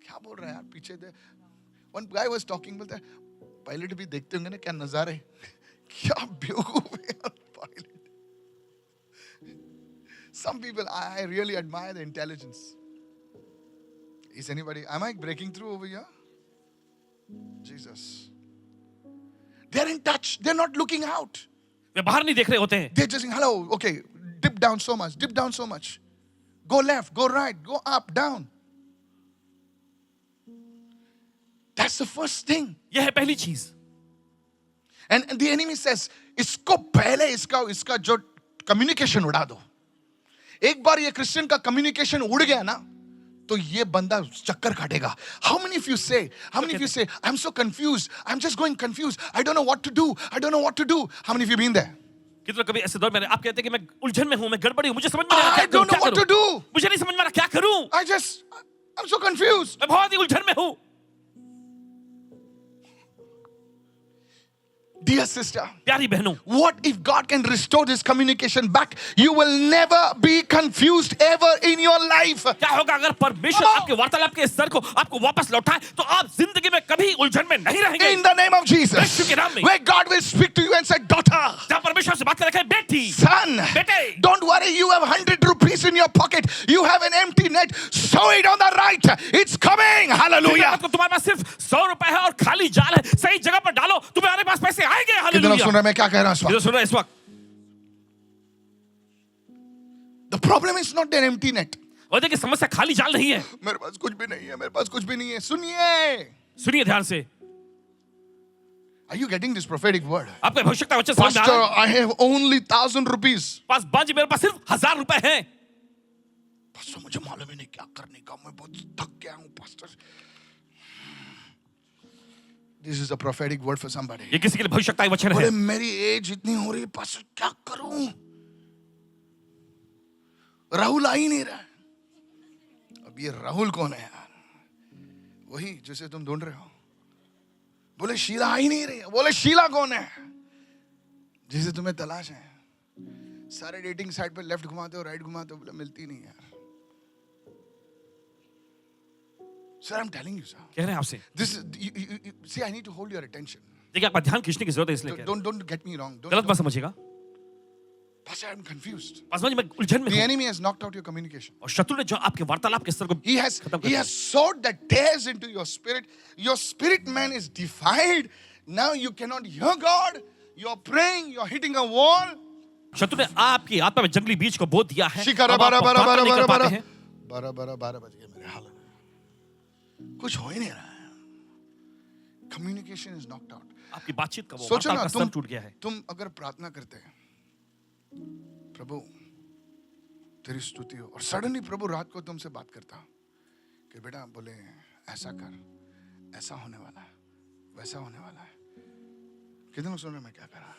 Speaker 1: क्या बोल रहा है यार पीछे दे. One guy was talking, बोलता है पायलट भी देखते होंगे ना क्या नजारे. क्या बेवकूफ है यार pilot. Some people, I really admire the intelligence. Is anybody, am I breaking through over here? Jesus. They're in touch. They're not looking out.
Speaker 2: वे बाहर नहीं देख रहे होते हैं.
Speaker 1: They're just saying, hello, okay, dip down so much, dip down so much. Go left, go right, go up, down. That's the first thing.
Speaker 2: यह है पहली चीज.
Speaker 1: And the enemy says, इसको पहले इसका जो communication उड़ा दो. एक बार ये क्रिश्चियन का communication उड़ गया ना, तो ये बंदा चक्कर काटेगा. How many of you say, I'm so confused, I'm just going confused, I don't know what to do, I don't know what to do. How many of you been there?
Speaker 2: कितना कभी ऐसे दौर में आप कहते हैं कि मैं उलझन में हूं, मैं गड़बड़ी हूं, मुझे समझ में नहीं आ रहा
Speaker 1: I don't know what to do.
Speaker 2: मुझे नहीं समझ में आ रहा क्या करूं.
Speaker 1: I'm so confused.
Speaker 2: मैं बहुत ही उलझन में हूं.
Speaker 1: Dear sister,
Speaker 2: प्यारी बहनों,
Speaker 1: what if God can restore this communication back? You will never be confused ever in your life.
Speaker 2: क्या होगा अगर परमेश्वर आपके वार्तालाप के स्तर को आपको वापस लौटाए तो आप जिंदगी में कभी उलझन में नहीं रहेंगे.
Speaker 1: In the name of Jesus,
Speaker 2: यीशु के नाम में.
Speaker 1: where God will speak to you and say, daughter,
Speaker 2: जहाँ परमेश्वर से बात कर रखा है, बेटी,
Speaker 1: son,
Speaker 2: बेटे,
Speaker 1: don't worry, you have 100 rupees in your pocket, you have an empty net, sow it on the right, it's coming. Hallelujah.
Speaker 2: तुम्हारे पास सिर्फ 100 रुपए है और खाली जाल है, सही जगह पर डालो, तुम्हारे पास पैसे आएंगे.
Speaker 1: कितना सुन रहे हैं मैं क्या कह रहा हूं इस वक्त?
Speaker 2: सुन रहे हैं इस वक्त.
Speaker 1: The problem is not an empty net.
Speaker 2: और देखिए समस्या खाली जाल नहीं है.
Speaker 1: मेरे पास कुछ भी नहीं है, मेरे पास कुछ भी नहीं है. सुनिए
Speaker 2: ध्यान से.
Speaker 1: Are you getting this prophetic word?
Speaker 2: आपका भविष्यता वचन समझ में आ
Speaker 1: Pastor,
Speaker 2: रहा है?
Speaker 1: I have only 1,000 rupees.
Speaker 2: पास बाजी मेरे पास सिर्फ 1000 रुपए हैं.
Speaker 1: पास्टर मुझे मालूम ही नहीं क्या करने का, मैं बहुत थक गया हूं pastor. This is a prophetic word for somebody.
Speaker 2: ये किसी के लिए भविष्यता वचन है.
Speaker 1: बोले मेरी एज इतनी हो रही है पास्टर क्या करूं? राहुल आ ही नहीं रहा. अब ये राहुल कौन है यार? वही जिसे तुम ढूंढ रहे हो. बोले शीला आ ही नहीं रही. बोले शीला कौन है? जिसे तुम्हें तलाश है. सारे डेटिंग साइट पे लेफ्ट घुमाते हो, राइट घुमाते हो, बोले मिलती नहीं यार. Sir, I'm telling you, sir.
Speaker 2: कह रहे हैं आपसे.
Speaker 1: This is, see, I need to hold your attention.
Speaker 2: देखिए आपका ध्यान खींचने की जरूरत है इसलिए.
Speaker 1: Don't get me wrong.
Speaker 2: गलत मत समझिएगा.
Speaker 1: Pastor, I'm confused.
Speaker 2: मैं उलझन में
Speaker 1: The
Speaker 2: हूं.
Speaker 1: enemy has knocked out your communication.
Speaker 2: और शत्रु ने जो आपके वार्तालाप के स्तर को
Speaker 1: He has sowed that tears into your spirit. Your spirit man is defiled. Now you cannot hear God. You're praying. You're hitting a wall.
Speaker 2: शत्रु ने आपकी आत्मा में जंगली बीज को बो दिया है.
Speaker 1: शिकारा
Speaker 2: अब आप
Speaker 1: बारा बारा
Speaker 2: प्रार्थना नहीं कर
Speaker 1: बारा
Speaker 2: पाते
Speaker 1: बारा.
Speaker 2: हैं.
Speaker 1: 12 बज गए मेरे हाल में, कुछ हो ही नहीं रहा है. Communication is knocked out.
Speaker 2: आपकी बातचीत का वो
Speaker 1: सोचो
Speaker 2: वार्ता
Speaker 1: ना,
Speaker 2: का स्तर टूट गया है.
Speaker 1: तुम अगर प्रार्थना करते हैं, प्रभु तेरी स्तुति हो, और सडनली प्रभु रात को तुमसे बात करता कि बेटा बोले ऐसा कर, ऐसा होने वाला है, वैसा होने वाला है. कितने लोग सुन रहे हैं मैं क्या कर रहा,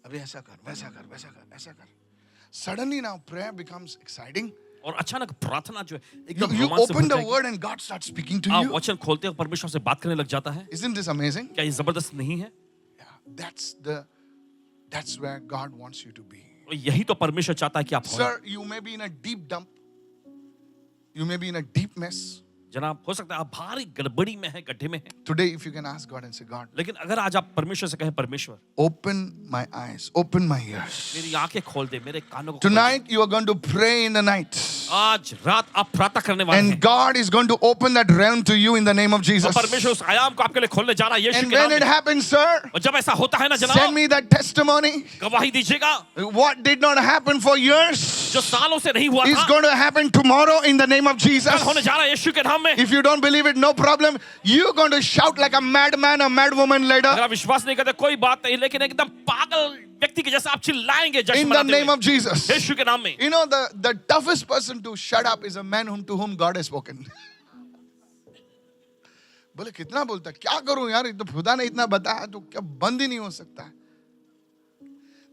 Speaker 1: अभी ऐसा कर, वैसा कर, वैसा कर, ऐसा कर. Suddenly now prayer becomes exciting.
Speaker 2: और अचानक प्रार्थना जो है एकदम
Speaker 1: You
Speaker 2: रोमांच से
Speaker 1: open
Speaker 2: भर
Speaker 1: the
Speaker 2: जाएगी.
Speaker 1: word and God starts speaking to
Speaker 2: आप
Speaker 1: you.
Speaker 2: वचन खोलते हो परमेश्वर से बात करने लग जाता है.
Speaker 1: Isn't this amazing?
Speaker 2: क्या ये जबरदस्त नहीं है?
Speaker 1: Yeah, that's where God wants you to be.
Speaker 2: और यही तो परमेश्वर चाहता है कि आप हो.
Speaker 1: Sir, you may be in a deep dump. You may be in a deep mess.
Speaker 2: जनाब हो सकता है आप भारी गड़बड़ी में है, गड्ढे में है.
Speaker 1: Today, if you can ask God and say, God,
Speaker 2: लेकिन अगर आज आप परमेश्वर से कहें, परमेश्वर
Speaker 1: open my eyes, open my ears.
Speaker 2: मेरी आंखें खोल दे, मेरे कानों को खोल दे.
Speaker 1: Tonight, you are going to pray in the night.
Speaker 2: आज रात आप प्रार्थना करने वाले
Speaker 1: And
Speaker 2: हैं.
Speaker 1: God is going to open that realm to you in the name of Jesus.
Speaker 2: और परमेश्वर उस आयाम को आपके लिए खोलने जा रहा है यीशु
Speaker 1: And
Speaker 2: के
Speaker 1: when
Speaker 2: नाम
Speaker 1: it
Speaker 2: में.
Speaker 1: happens, sir,
Speaker 2: और जब ऐसा होता है ना
Speaker 1: send
Speaker 2: जनाब,
Speaker 1: me that testimony.
Speaker 2: गवाही दीजिएगा.
Speaker 1: What did not happen for years
Speaker 2: जो सालों से नहीं हुआ
Speaker 1: is
Speaker 2: था,
Speaker 1: going to happen tomorrow in the name of Jesus.
Speaker 2: कल होने जा रहा है यीशु के नाम में.
Speaker 1: If you don't believe it, no problem. You're going to shout like a madman or madwoman later.
Speaker 2: अगर आप विश्वास नहीं करते कोई बात नहीं, लेकिन एकदम पागल व्यक्ति के जैसा आप चिल्लाएंगे जश्न
Speaker 1: In the
Speaker 2: मनाते
Speaker 1: name
Speaker 2: हुए
Speaker 1: of Jesus.
Speaker 2: यीशु के नाम में.
Speaker 1: You know, the toughest person to shut up is a man to whom God has spoken. बोले कितना बोलता, क्या करूं यार, तो खुदा ने इतना बताया तो क्या बंद ही नहीं हो सकता.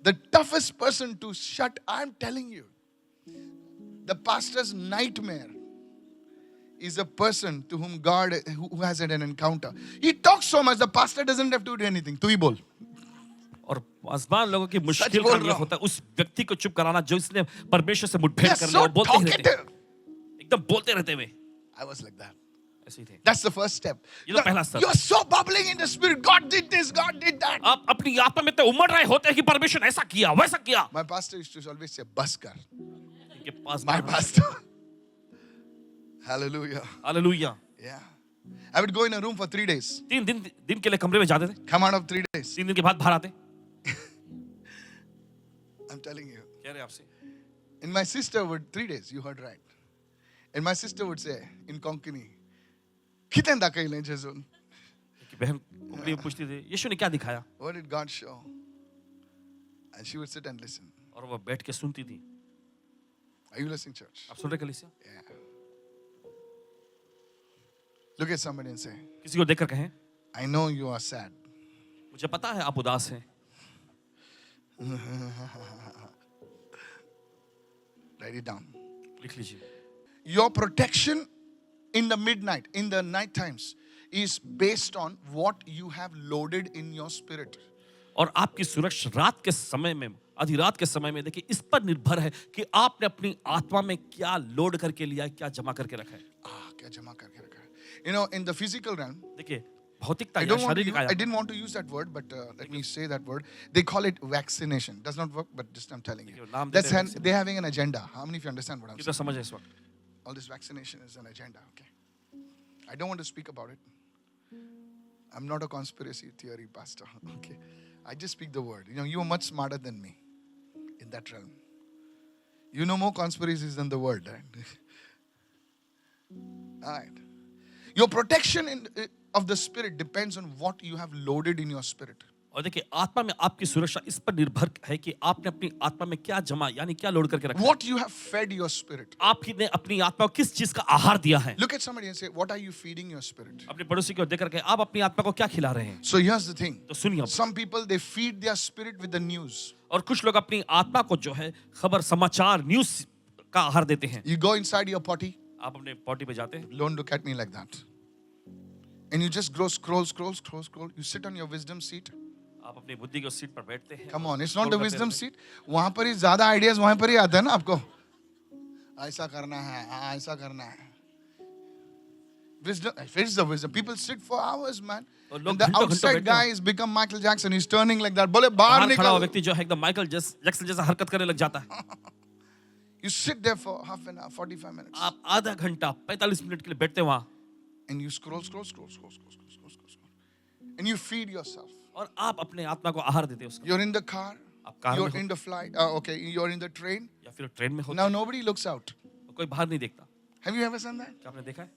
Speaker 1: The toughest person to shut, I'm telling you, the pastor's nightmare is a person to whom God, who has had an encounter. He talks so much, the pastor doesn't have to do anything. तू ही बोल.
Speaker 2: और आसमान लोगों की मुश्किल
Speaker 1: बोल
Speaker 2: काम
Speaker 1: रहा
Speaker 2: यह
Speaker 1: हूं.
Speaker 2: होता है उस व्यक्ति को चुप कराना जो इसने परमेश्वर से मुठभेड़
Speaker 1: They're
Speaker 2: कर
Speaker 1: so
Speaker 2: लिया. वो बोलते ही रहते हैं,
Speaker 1: talkative.
Speaker 2: एकदम बोलते रहते हुए.
Speaker 1: I was like that.
Speaker 2: ऐसे ही थे.
Speaker 1: That's the first step.
Speaker 2: ये तो पहला स्तर.
Speaker 1: You're so bubbling in the spirit. God did this, God did that.
Speaker 2: आप अपनी आत्मा में इतने उमड़ रहे होते हैं कि परमेश्वर ऐसा किया, वैसा किया.
Speaker 1: My pastor used to always say, bus kar.
Speaker 2: इनके पास
Speaker 1: My pastor. Hallelujah.
Speaker 2: Hallelujah.
Speaker 1: Yeah. I would go in a room for 3 days.
Speaker 2: 3 दिन के लिए कमरे में जाते थे.
Speaker 1: Come out of 3 days.
Speaker 2: 3 दिन के बाद बाहर आते.
Speaker 1: I'm telling you.
Speaker 2: कह रहे आपसे.
Speaker 1: And my sister would, 3 days, you heard right. And my sister would say in Konkani, कितने दाखिल हैं जैसून?
Speaker 2: कि बहन उंगली में पूछती थी यीशु ने क्या दिखाया.
Speaker 1: What did God show? And she would sit and listen.
Speaker 2: और वो बैठ के सुनती थी.
Speaker 1: Are you listening, church?
Speaker 2: आप सुन रहे कलीसिया?
Speaker 1: Yeah. Look at somebody and say,
Speaker 2: किसी को देखकर कहें,
Speaker 1: I know you are sad.
Speaker 2: मुझे पता है आप उदास हैं.
Speaker 1: Write it down.
Speaker 2: लिख लीजिए.
Speaker 1: Your protection in the midnight, in the night times, is based on what you have loaded in your spirit.
Speaker 2: और आपकी सुरक्षा रात के समय में, आधी रात के समय में, देखिए इस पर निर्भर है कि आपने अपनी आत्मा में क्या लोड करके लिया है, क्या जमा करके रखा है.
Speaker 1: क्या जमा करके रखा है? You know, in the physical realm,
Speaker 2: देखिए भौतिकता
Speaker 1: I
Speaker 2: या
Speaker 1: don't want to
Speaker 2: शारीरिक
Speaker 1: use, I
Speaker 2: आयाम.
Speaker 1: didn't want to use that word, but let me say that word. They call it vaccination. Does not work, but just I'm telling you.
Speaker 2: नाम
Speaker 1: That's
Speaker 2: देते हैं
Speaker 1: they're having an agenda. How many of you understand what I'm
Speaker 2: कितना
Speaker 1: saying?
Speaker 2: समझ है इस वक्त.
Speaker 1: All this vaccination is an agenda. Okay. I don't want to speak about it. I'm not a conspiracy theory pastor. Okay. I just speak the word. You know, you are much smarter than me in that realm. You know more conspiracies than the word, right? All right. Your protection of the spirit depends on what you have loaded in your spirit.
Speaker 2: और देखिए आत्मा में आपकी सुरक्षा इस पर निर्भर है कि आपने अपनी आत्मा में क्या जमा यानी क्या लोड करके रखा है.
Speaker 1: What you have fed your spirit.
Speaker 2: आपने अपनी आत्मा को किस चीज का आहार दिया है.
Speaker 1: Look at somebody and say, what are you feeding your spirit?
Speaker 2: अपने पड़ोसी को देख करके आप अपनी आत्मा को क्या खिला रहे हैं.
Speaker 1: So here's the thing.
Speaker 2: तो सुनिए अब.
Speaker 1: Some people, they feed their spirit with the news.
Speaker 2: और कुछ लोग अपनी आत्मा को जो है खबर समाचार न्यूज़ का आहार देते हैं.
Speaker 1: You go inside your potty.
Speaker 2: आप अपने पॉटी पे जाते हैं.
Speaker 1: Don't look at me like that. And you just scroll. You sit on your wisdom seat.
Speaker 2: आप अपनी बुद्धि की सीट पर बैठते हैं.
Speaker 1: Come on, it's not the wisdom seat. वहाँ पर ही ज़्यादा ideas वहाँ पर ही आते हैं ना आपको. ऐसा करना है, ऐसा करना है. Wisdom, it's the wisdom. People sit for hours, man. And the outside guy has become Michael Jackson. He's turning like that. बोले बाहर
Speaker 2: बाहर खड़ा हुआ
Speaker 1: निकल.
Speaker 2: व्यक्ति जो है एकदम माइकल जैक्सन जैसा हरकत करने लग जाता है.
Speaker 1: You sit there for half an hour, 45 minutes.
Speaker 2: आप आधा घंटा 45 मिनट के लिए बैठते हैं वहाँ.
Speaker 1: And you scroll. And you feed yourself.
Speaker 2: और आप अपने आत्मा को आहार देते हैं उसका.
Speaker 1: You're in the car.
Speaker 2: आप कार में
Speaker 1: You're
Speaker 2: हो
Speaker 1: in the flight. Okay, you're in the train.
Speaker 2: या फिर ट्रेन में होते
Speaker 1: Now nobody looks out.
Speaker 2: हैं. कोई बाहर नहीं देखता.
Speaker 1: Have you ever done that?
Speaker 2: क्या आपने देखा है?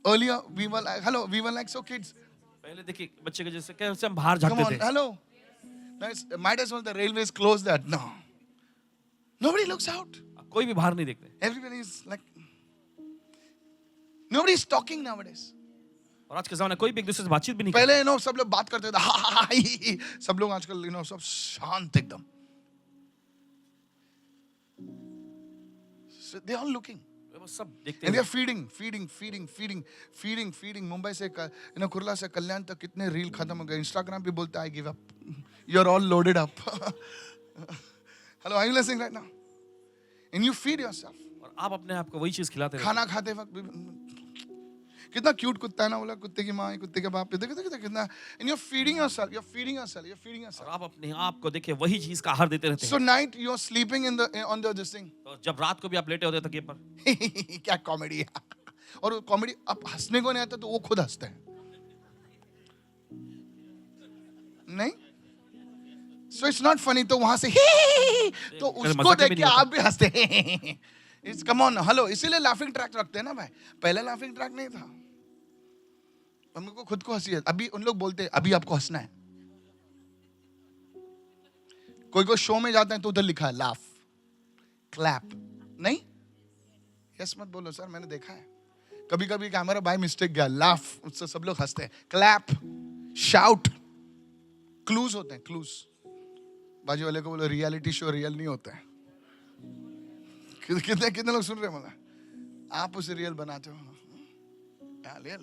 Speaker 1: Earlier, we were like so kids.
Speaker 2: पहले देखिए बच्चे के जैसे कैसे हम बाहर
Speaker 1: Come
Speaker 2: झांकते
Speaker 1: on,
Speaker 2: थे.
Speaker 1: hello. Now might as well the railways close that. No. Nobody looks out.
Speaker 2: अब कोई भी बाहर नहीं देखते.
Speaker 1: Everybody is like, nobody is talking nowadays.
Speaker 2: और आज के ज़माने में कोई भी एक दूसरे से बातचीत भी नहीं
Speaker 1: पहले सब लोग बात करते थे, हा हा हा ही, ही. सब लोग आजकल सब शांत एकदम. So they are all looking.
Speaker 2: करते. वो सब देखते
Speaker 1: And they
Speaker 2: हैं.
Speaker 1: are feeding. मुंबई से कुर्ला से कल्याण तक कितने रील खत्म हो गए. इंस्टाग्राम पे बोलता है, I give up. You're all loaded up. Hello, are you listening right now? And you feed yourself.
Speaker 2: और आप अपने आप को वही चीज खिलाते रहते.
Speaker 1: खाना खाते वक्त कितना क्यूट कुत्ता है ना, बोला कुत्ते की माँ कुत्ते के बाप, देखो कितना. And you're feeding yourself. और
Speaker 2: आप अपने आप को देखिए वही चीज का आहार देते रहते
Speaker 1: So
Speaker 2: हैं.
Speaker 1: night you're sleeping on this thing.
Speaker 2: तो जब रात को भी आप लेटे होते हैं तकिए पर,
Speaker 1: क्या कॉमेडी है. और कॉमेडी अब हंसने को नहीं आता तो वो खुद हंसते हैं. नहीं, so it's not funny. तो वहां से तो उसको देख के आप भी हंसते हैं. It's come on, hello. इसीलिए लाफिंग ट्रैक रखते हैं ना भाई. पहले लाफिंग ट्रैक नहीं था. हमको खुद को हंसी है. अभी उन लोग बोलते हैं अभी आपको हंसना है. कोई शो में जाते हैं तो उधर लिखा है लाफ, क्लैप. नहीं, यस मत बोलो सर, मैंने देखा है. कभी कभी कैमरा बाय मिस्टेक गया, लाफ, उससे सब लोग हंसते हैं. क्लैप, शाउट, क्लूज होते हैं, क्लूज. बाजू वाले को बोलो रियलिटी शो रियल नहीं होता है. कितने लोग सुन रहे हैं मला? आप उसे रियल बनाते हो.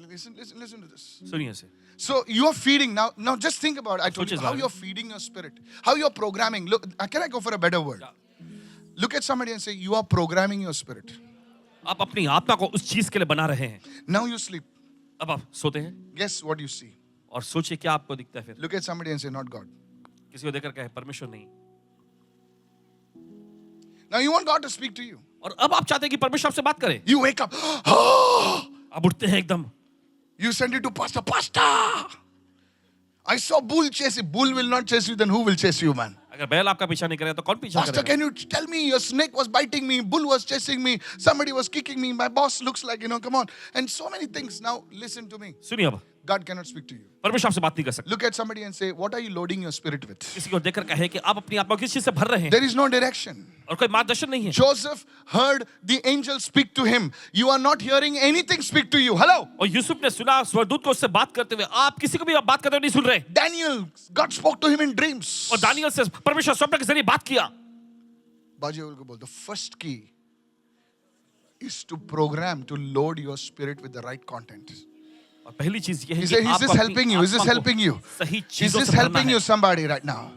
Speaker 1: Listen to this.
Speaker 2: सुनिए से.
Speaker 1: So you are feeding now. Now just think about it. I told you how you are feeding your spirit, how you are programming. Look, can I go for a better word? Look at somebody and say you are programming your spirit.
Speaker 2: आप अपनी आत्मा को उस चीज के लिए बना रहे हैं.
Speaker 1: Now you sleep.
Speaker 2: अब आप सोते हैं.
Speaker 1: Guess what you see?
Speaker 2: और सोचिए क्या आपको दिखता है फिर.
Speaker 1: Look at somebody and say not God.
Speaker 2: किसी को देखकर कहे परमेश्वर नहीं.
Speaker 1: Now you want God to speak to you.
Speaker 2: और अब आप चाहते हैं कि परमेश्वर आपसे बात करे.
Speaker 1: You wake up.
Speaker 2: आप उठते हैं एकदम.
Speaker 1: You send it to pastor. I saw bull chase you. Bull will not chase you, then who will chase you, man?
Speaker 2: अगर बैल आपका पीछा नहीं करेगा तो कौन पीछा
Speaker 1: Pastor,
Speaker 2: करेगा?
Speaker 1: can you tell me your snake was biting me, bull was chasing me, somebody was kicking me, my boss looks like, come on. And so many things. Now listen to me.
Speaker 2: सुनिए अब.
Speaker 1: God cannot speak to you.
Speaker 2: परमेश्वर आपसे बात नहीं कर सकता.
Speaker 1: Look at somebody and say, what are you loading your spirit with?
Speaker 2: किसी को देखकर कहे कि आप अपनी आत्मा को किस चीज से भर रहे हैं.
Speaker 1: There is no direction.
Speaker 2: और कोई मार्गदर्शन नहीं है.
Speaker 1: Joseph heard the angel speak to him. You are not hearing anything speak to you. Hello?
Speaker 2: और यूसुफ ने सुना स्वर्गदूत को उससे बात करते हुए. आप किसी को भी बात करते हुए नहीं सुन रहे.
Speaker 1: Daniel, God spoke to him in dreams.
Speaker 2: और दानियल से परमेश्वर स्वप्न के जरिए बात किया.
Speaker 1: बाजी को बोल, the first key is to program, to load your spirit with the right content.
Speaker 2: और पहली चीज ये है
Speaker 1: Is
Speaker 2: कि
Speaker 1: this helping you? Is this helping you?
Speaker 2: सही
Speaker 1: Is
Speaker 2: चीजों
Speaker 1: this
Speaker 2: से भरना
Speaker 1: helping
Speaker 2: है.
Speaker 1: you, somebody, right now?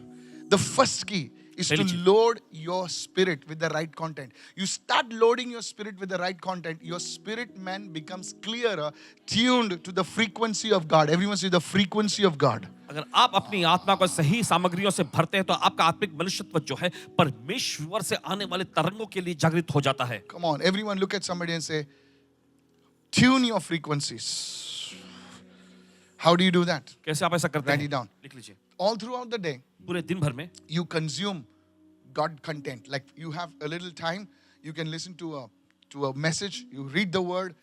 Speaker 1: The first key is to
Speaker 2: पहली चीज.
Speaker 1: load your spirit with the right content. You start loading your spirit with the right content, your spirit man becomes clearer, tuned to the frequency of God. Everyone say the frequency of God.
Speaker 2: अगर आप अपनी आत्मा को सही सामग्रियों से भरते हैं तो आपका आत्मिक मनुष्यत्व जो है परमेश्वर से आने वाले तरंगों के लिए जागृत हो जाता है.
Speaker 1: Come on, everyone look at somebody and say, tune your frequencies. How do you do that?
Speaker 2: कैसे आप ऐसा करते हैं?
Speaker 1: Write it down.
Speaker 2: लिख लीजिए.
Speaker 1: All throughout the day,
Speaker 2: पूरे दिन भर में
Speaker 1: you consume God content. Like you have a little time, you can listen to a message, you read the word.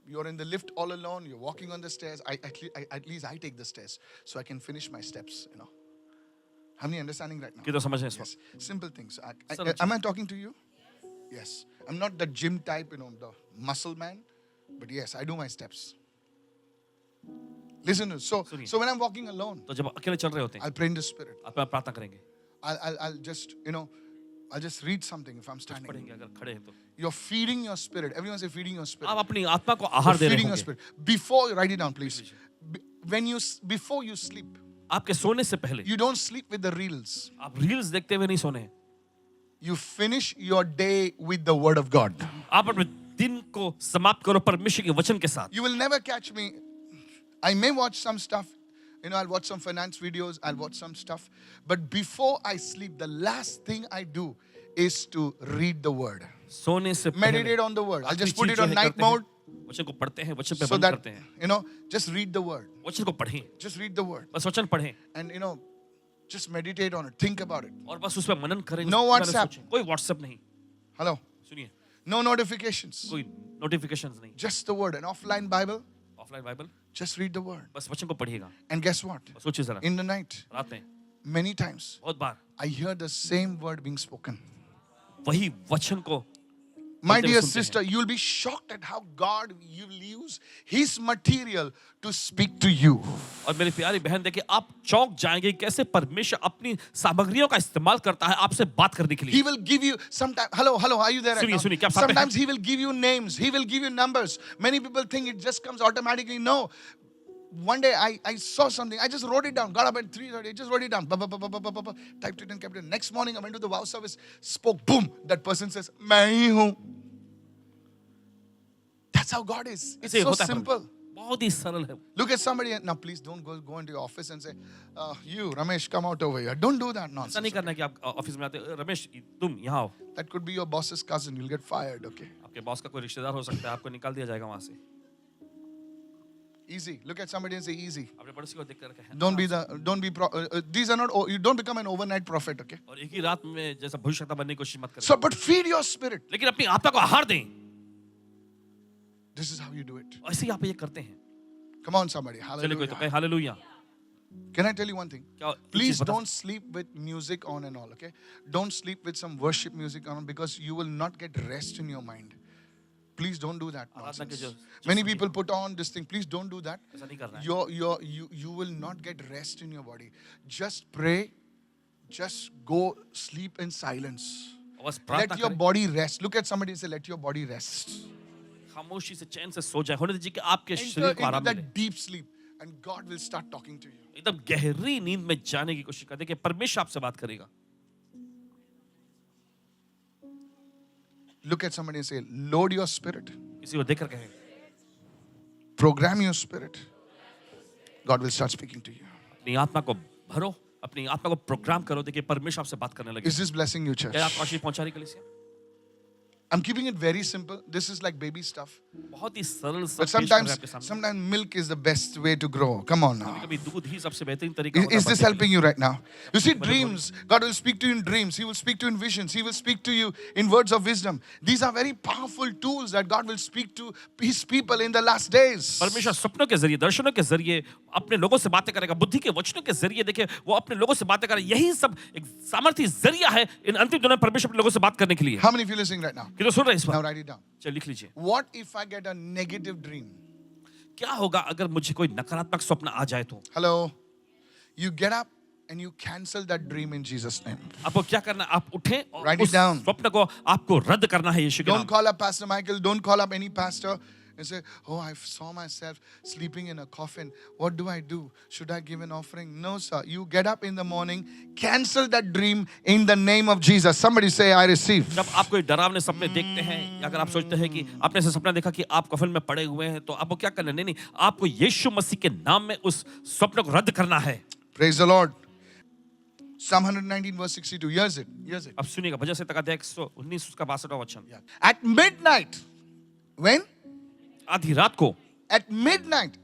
Speaker 1: You're in the lift all alone, you're walking on the stairs. At least I take the stairs so I can finish my steps. How many understanding right now?
Speaker 2: कितना समझ रहे हैं इस
Speaker 1: Yes,
Speaker 2: वक्त?
Speaker 1: simple things.
Speaker 2: Simple
Speaker 1: Am I talking to you? Yes. I'm not the gym type, the muscle man, but yes, I do my steps. Listen to so when I'm walking alone,
Speaker 2: तो जब अकेले चल रहे होते हैं
Speaker 1: I'll pray in the spirit.
Speaker 2: आप प्रार्थना करेंगे.
Speaker 1: I'll just I'll just read something if I'm standing.
Speaker 2: पढ़ेंगे अगर खड़े हैं तो.
Speaker 1: You're feeding your spirit. Everyone say feeding your spirit.
Speaker 2: आप अपनी आत्मा को
Speaker 1: You're
Speaker 2: आहार दे रहे
Speaker 1: feeding your
Speaker 2: होंगे.
Speaker 1: spirit. Before, write it down, please. Before you sleep,
Speaker 2: आपके सोने से पहले
Speaker 1: you don't sleep with the reels.
Speaker 2: आप रील्स देखते हुए नहीं सोने हैं.
Speaker 1: You finish your day with the word of God.
Speaker 2: आप अपने दिन को समाप्त करो परमेश्वर के वचन के साथ.
Speaker 1: You will never catch me. I may watch some stuff. I'll watch some finance videos. I'll watch some stuff. But before I sleep, the last thing I do is to read the word.
Speaker 2: सोने से पहले
Speaker 1: Meditate on the word. I'll just put it on night mode.
Speaker 2: वचन को पढ़ते हैं, वचन पे
Speaker 1: So
Speaker 2: बंद
Speaker 1: that,
Speaker 2: करते हैं.
Speaker 1: just read the word.
Speaker 2: वचन को पढ़ें.
Speaker 1: Just read the word.
Speaker 2: बस वचन पढ़ें.
Speaker 1: And, just meditate on it. Think about it.
Speaker 2: और बस उस पे मनन करें.
Speaker 1: No
Speaker 2: उस पे
Speaker 1: WhatsApp.
Speaker 2: सोचें. कोई व्हाट्सएप नहीं.
Speaker 1: Hello.
Speaker 2: सुनिए.
Speaker 1: No notifications.
Speaker 2: कोई नोटिफिकेशंस नहीं,
Speaker 1: Just the word. An offline Bible.
Speaker 2: Offline Bible,
Speaker 1: Just read the word.
Speaker 2: बस वचन को पढ़िएगा.
Speaker 1: And guess what?
Speaker 2: सोचिए जरा,
Speaker 1: In the night,
Speaker 2: रात में
Speaker 1: many times,
Speaker 2: बहुत बार
Speaker 1: I hear the same word being spoken.
Speaker 2: वही वचन को
Speaker 1: My
Speaker 2: बोलते हुए
Speaker 1: dear
Speaker 2: सुनते हैं.
Speaker 1: sister, you'll be shocked at how God will use His material to speak to you.
Speaker 2: और मेरी प्यारी बहन देखिए, आप चौंक जाएंगे कैसे परमेश्वर अपनी सामग्रियों का इस्तेमाल करता है आपसे बात करने के लिए.
Speaker 1: He will give you sometimes. Hello, are you there? Right
Speaker 2: सुनिए,
Speaker 1: now?
Speaker 2: सुनिए, क्या आप साथ में
Speaker 1: Sometimes He will give you names. He will give you numbers. Many people think it just comes automatically. No. One day I saw something. I just wrote it down. Got up at 3:30. I just wrote it down. Typed it and kept it. Next morning I went to the wow service. Spoke. Boom. That person says, "मैं ही हूँ." That's how God is. It's
Speaker 2: ऐसे
Speaker 1: so
Speaker 2: होता है
Speaker 1: simple.
Speaker 2: परमेश्वर. बहुत ही सरल है.
Speaker 1: Look at somebody and now please don't go into your office and say, you Ramesh, come out over here. Don't do that
Speaker 2: ऐसा
Speaker 1: nonsense.
Speaker 2: नहीं करना है कि आप ऑफिस में आते हो, रमेश तुम यहाँ आओ.
Speaker 1: That could be your boss's cousin. You'll get fired, okay?
Speaker 2: आपके बॉस का कोई रिश्तेदार हो सकता है, आपको निकाल दिया जाएगा वहां से.
Speaker 1: Easy. Look at somebody and say easy.
Speaker 2: अपने पड़ोसी को देख कर
Speaker 1: These are not, you don't become an overnight prophet, okay?
Speaker 2: और एक ही रात में जैसा भविष्यवक्ता बनने की कोशिश मत करें.
Speaker 1: So, but feed your spirit.
Speaker 2: लेकिन अपनी आत्मा को आहार दें.
Speaker 1: This is how you do it.
Speaker 2: ऐसे ही आप ये करते हैं.
Speaker 1: Come on, somebody.
Speaker 2: चलिए कोई तो कहे
Speaker 1: Hallelujah.
Speaker 2: Hallelujah.
Speaker 1: Can I tell you one thing?
Speaker 2: क्या एक
Speaker 1: Please
Speaker 2: चीज़ बता-
Speaker 1: don't sleep with music on and all, okay? Don't sleep with some worship music on because you will not get rest in your mind. Please don't do that
Speaker 2: आराधना के
Speaker 1: nonsense.
Speaker 2: जो
Speaker 1: Many people put on this thing. Please don't do that.
Speaker 2: ऐसा नहीं करना है.
Speaker 1: You will not get rest in your body. Just pray. Just go sleep in silence.
Speaker 2: और बस प्रार्थना
Speaker 1: Let your
Speaker 2: करें.
Speaker 1: body rest. Look at somebody and say, let your body rest.
Speaker 2: खामोशी से चैन से सो जाए. होने दीजिए कि आपके
Speaker 1: Enter
Speaker 2: शरीर को
Speaker 1: into
Speaker 2: आराम मिले.
Speaker 1: that deep sleep and God will start talking to you.
Speaker 2: एकदम गहरी नींद में जाने की कोशिश करते कि परमेश्वर आपसे बात करेगा.
Speaker 1: Look at somebody and say, load your spirit.
Speaker 2: किसी को देखकर कहें,
Speaker 1: Program your spirit. God will start speaking to you.
Speaker 2: अपनी आत्मा को भरो, अपनी आत्मा को प्रोग्राम करो. देखिए परमेश्वर आपसे बात करने लगे.
Speaker 1: Is this blessing you, church?
Speaker 2: क्या आपको आशीष पहुंचा रही कलीसिया?
Speaker 1: I'm keeping it very simple. This is like baby stuff.
Speaker 2: बहुत ही सरल सा
Speaker 1: But
Speaker 2: पेश कर रहे हैं आपके सामने.
Speaker 1: sometimes milk is the best way to grow. Come on now.
Speaker 2: कभी दूध ही सबसे बेहतरीन तरीका
Speaker 1: Is,
Speaker 2: होता है
Speaker 1: is this
Speaker 2: बढ़ने के
Speaker 1: helping you right now? You see, dreams, God will speak to you in dreams. He will speak to you in visions. He will speak to you in words of wisdom. These are very powerful tools that God will speak to His people in the last days.
Speaker 2: लिए. परमेश्वर सपनों के जरिए, दर्शनों के जरिए अपने लोगों से बातें करेगा. बुद्धि के वचनों के जरिए देखिए वो अपने लोगों से बातें करें. यही सब एक सामर्थ्य जरिया है इन अंतिम दिनों में परमेश्वर अपने लोगों से बात करने के लिए.
Speaker 1: How many of you listening right now?
Speaker 2: कितने सुन रहे हैं इस
Speaker 1: Now
Speaker 2: बात?
Speaker 1: write it down.
Speaker 2: चलिए लिख लीजिए.
Speaker 1: What if I get a negative dream?
Speaker 2: क्या होगा अगर मुझे कोई नकारात्मक स्वप्न आ जाए तो?
Speaker 1: Hello? You get up and you cancel that dream in Jesus' name.
Speaker 2: आपको क्या करना है? आप उठें और
Speaker 1: Write it
Speaker 2: उस
Speaker 1: down.
Speaker 2: स्वप्न को आपको रद्द करना है यीशु के
Speaker 1: Don't
Speaker 2: नाम.
Speaker 1: call up Pastor Michael. Don't call up any pastor and say, oh, I saw myself sleeping in a coffin. What do I do? Should I give an offering? No, sir. You get up in the morning, cancel that dream in the name of Jesus. Somebody say, I receive.
Speaker 2: जब आप कोई डरावने सपने देखते हैं या अगर आप सोचते हैं कि आपने ऐसा सपना देखा कि आप कफन में पड़े हुए हैं तो आपको क्या करना है? नहीं, आपको यीशु मसीह के नाम में उस स्वप्न को रद्द करना है.
Speaker 1: Praise the Lord. Psalm 119 verse 62. Here's it. Here's it.
Speaker 2: अब सुनिएगा भजन संहिता का अध्याय 119 उसका 62वां वचन.
Speaker 1: At midnight, when?
Speaker 2: आधी रात को
Speaker 1: At midnight,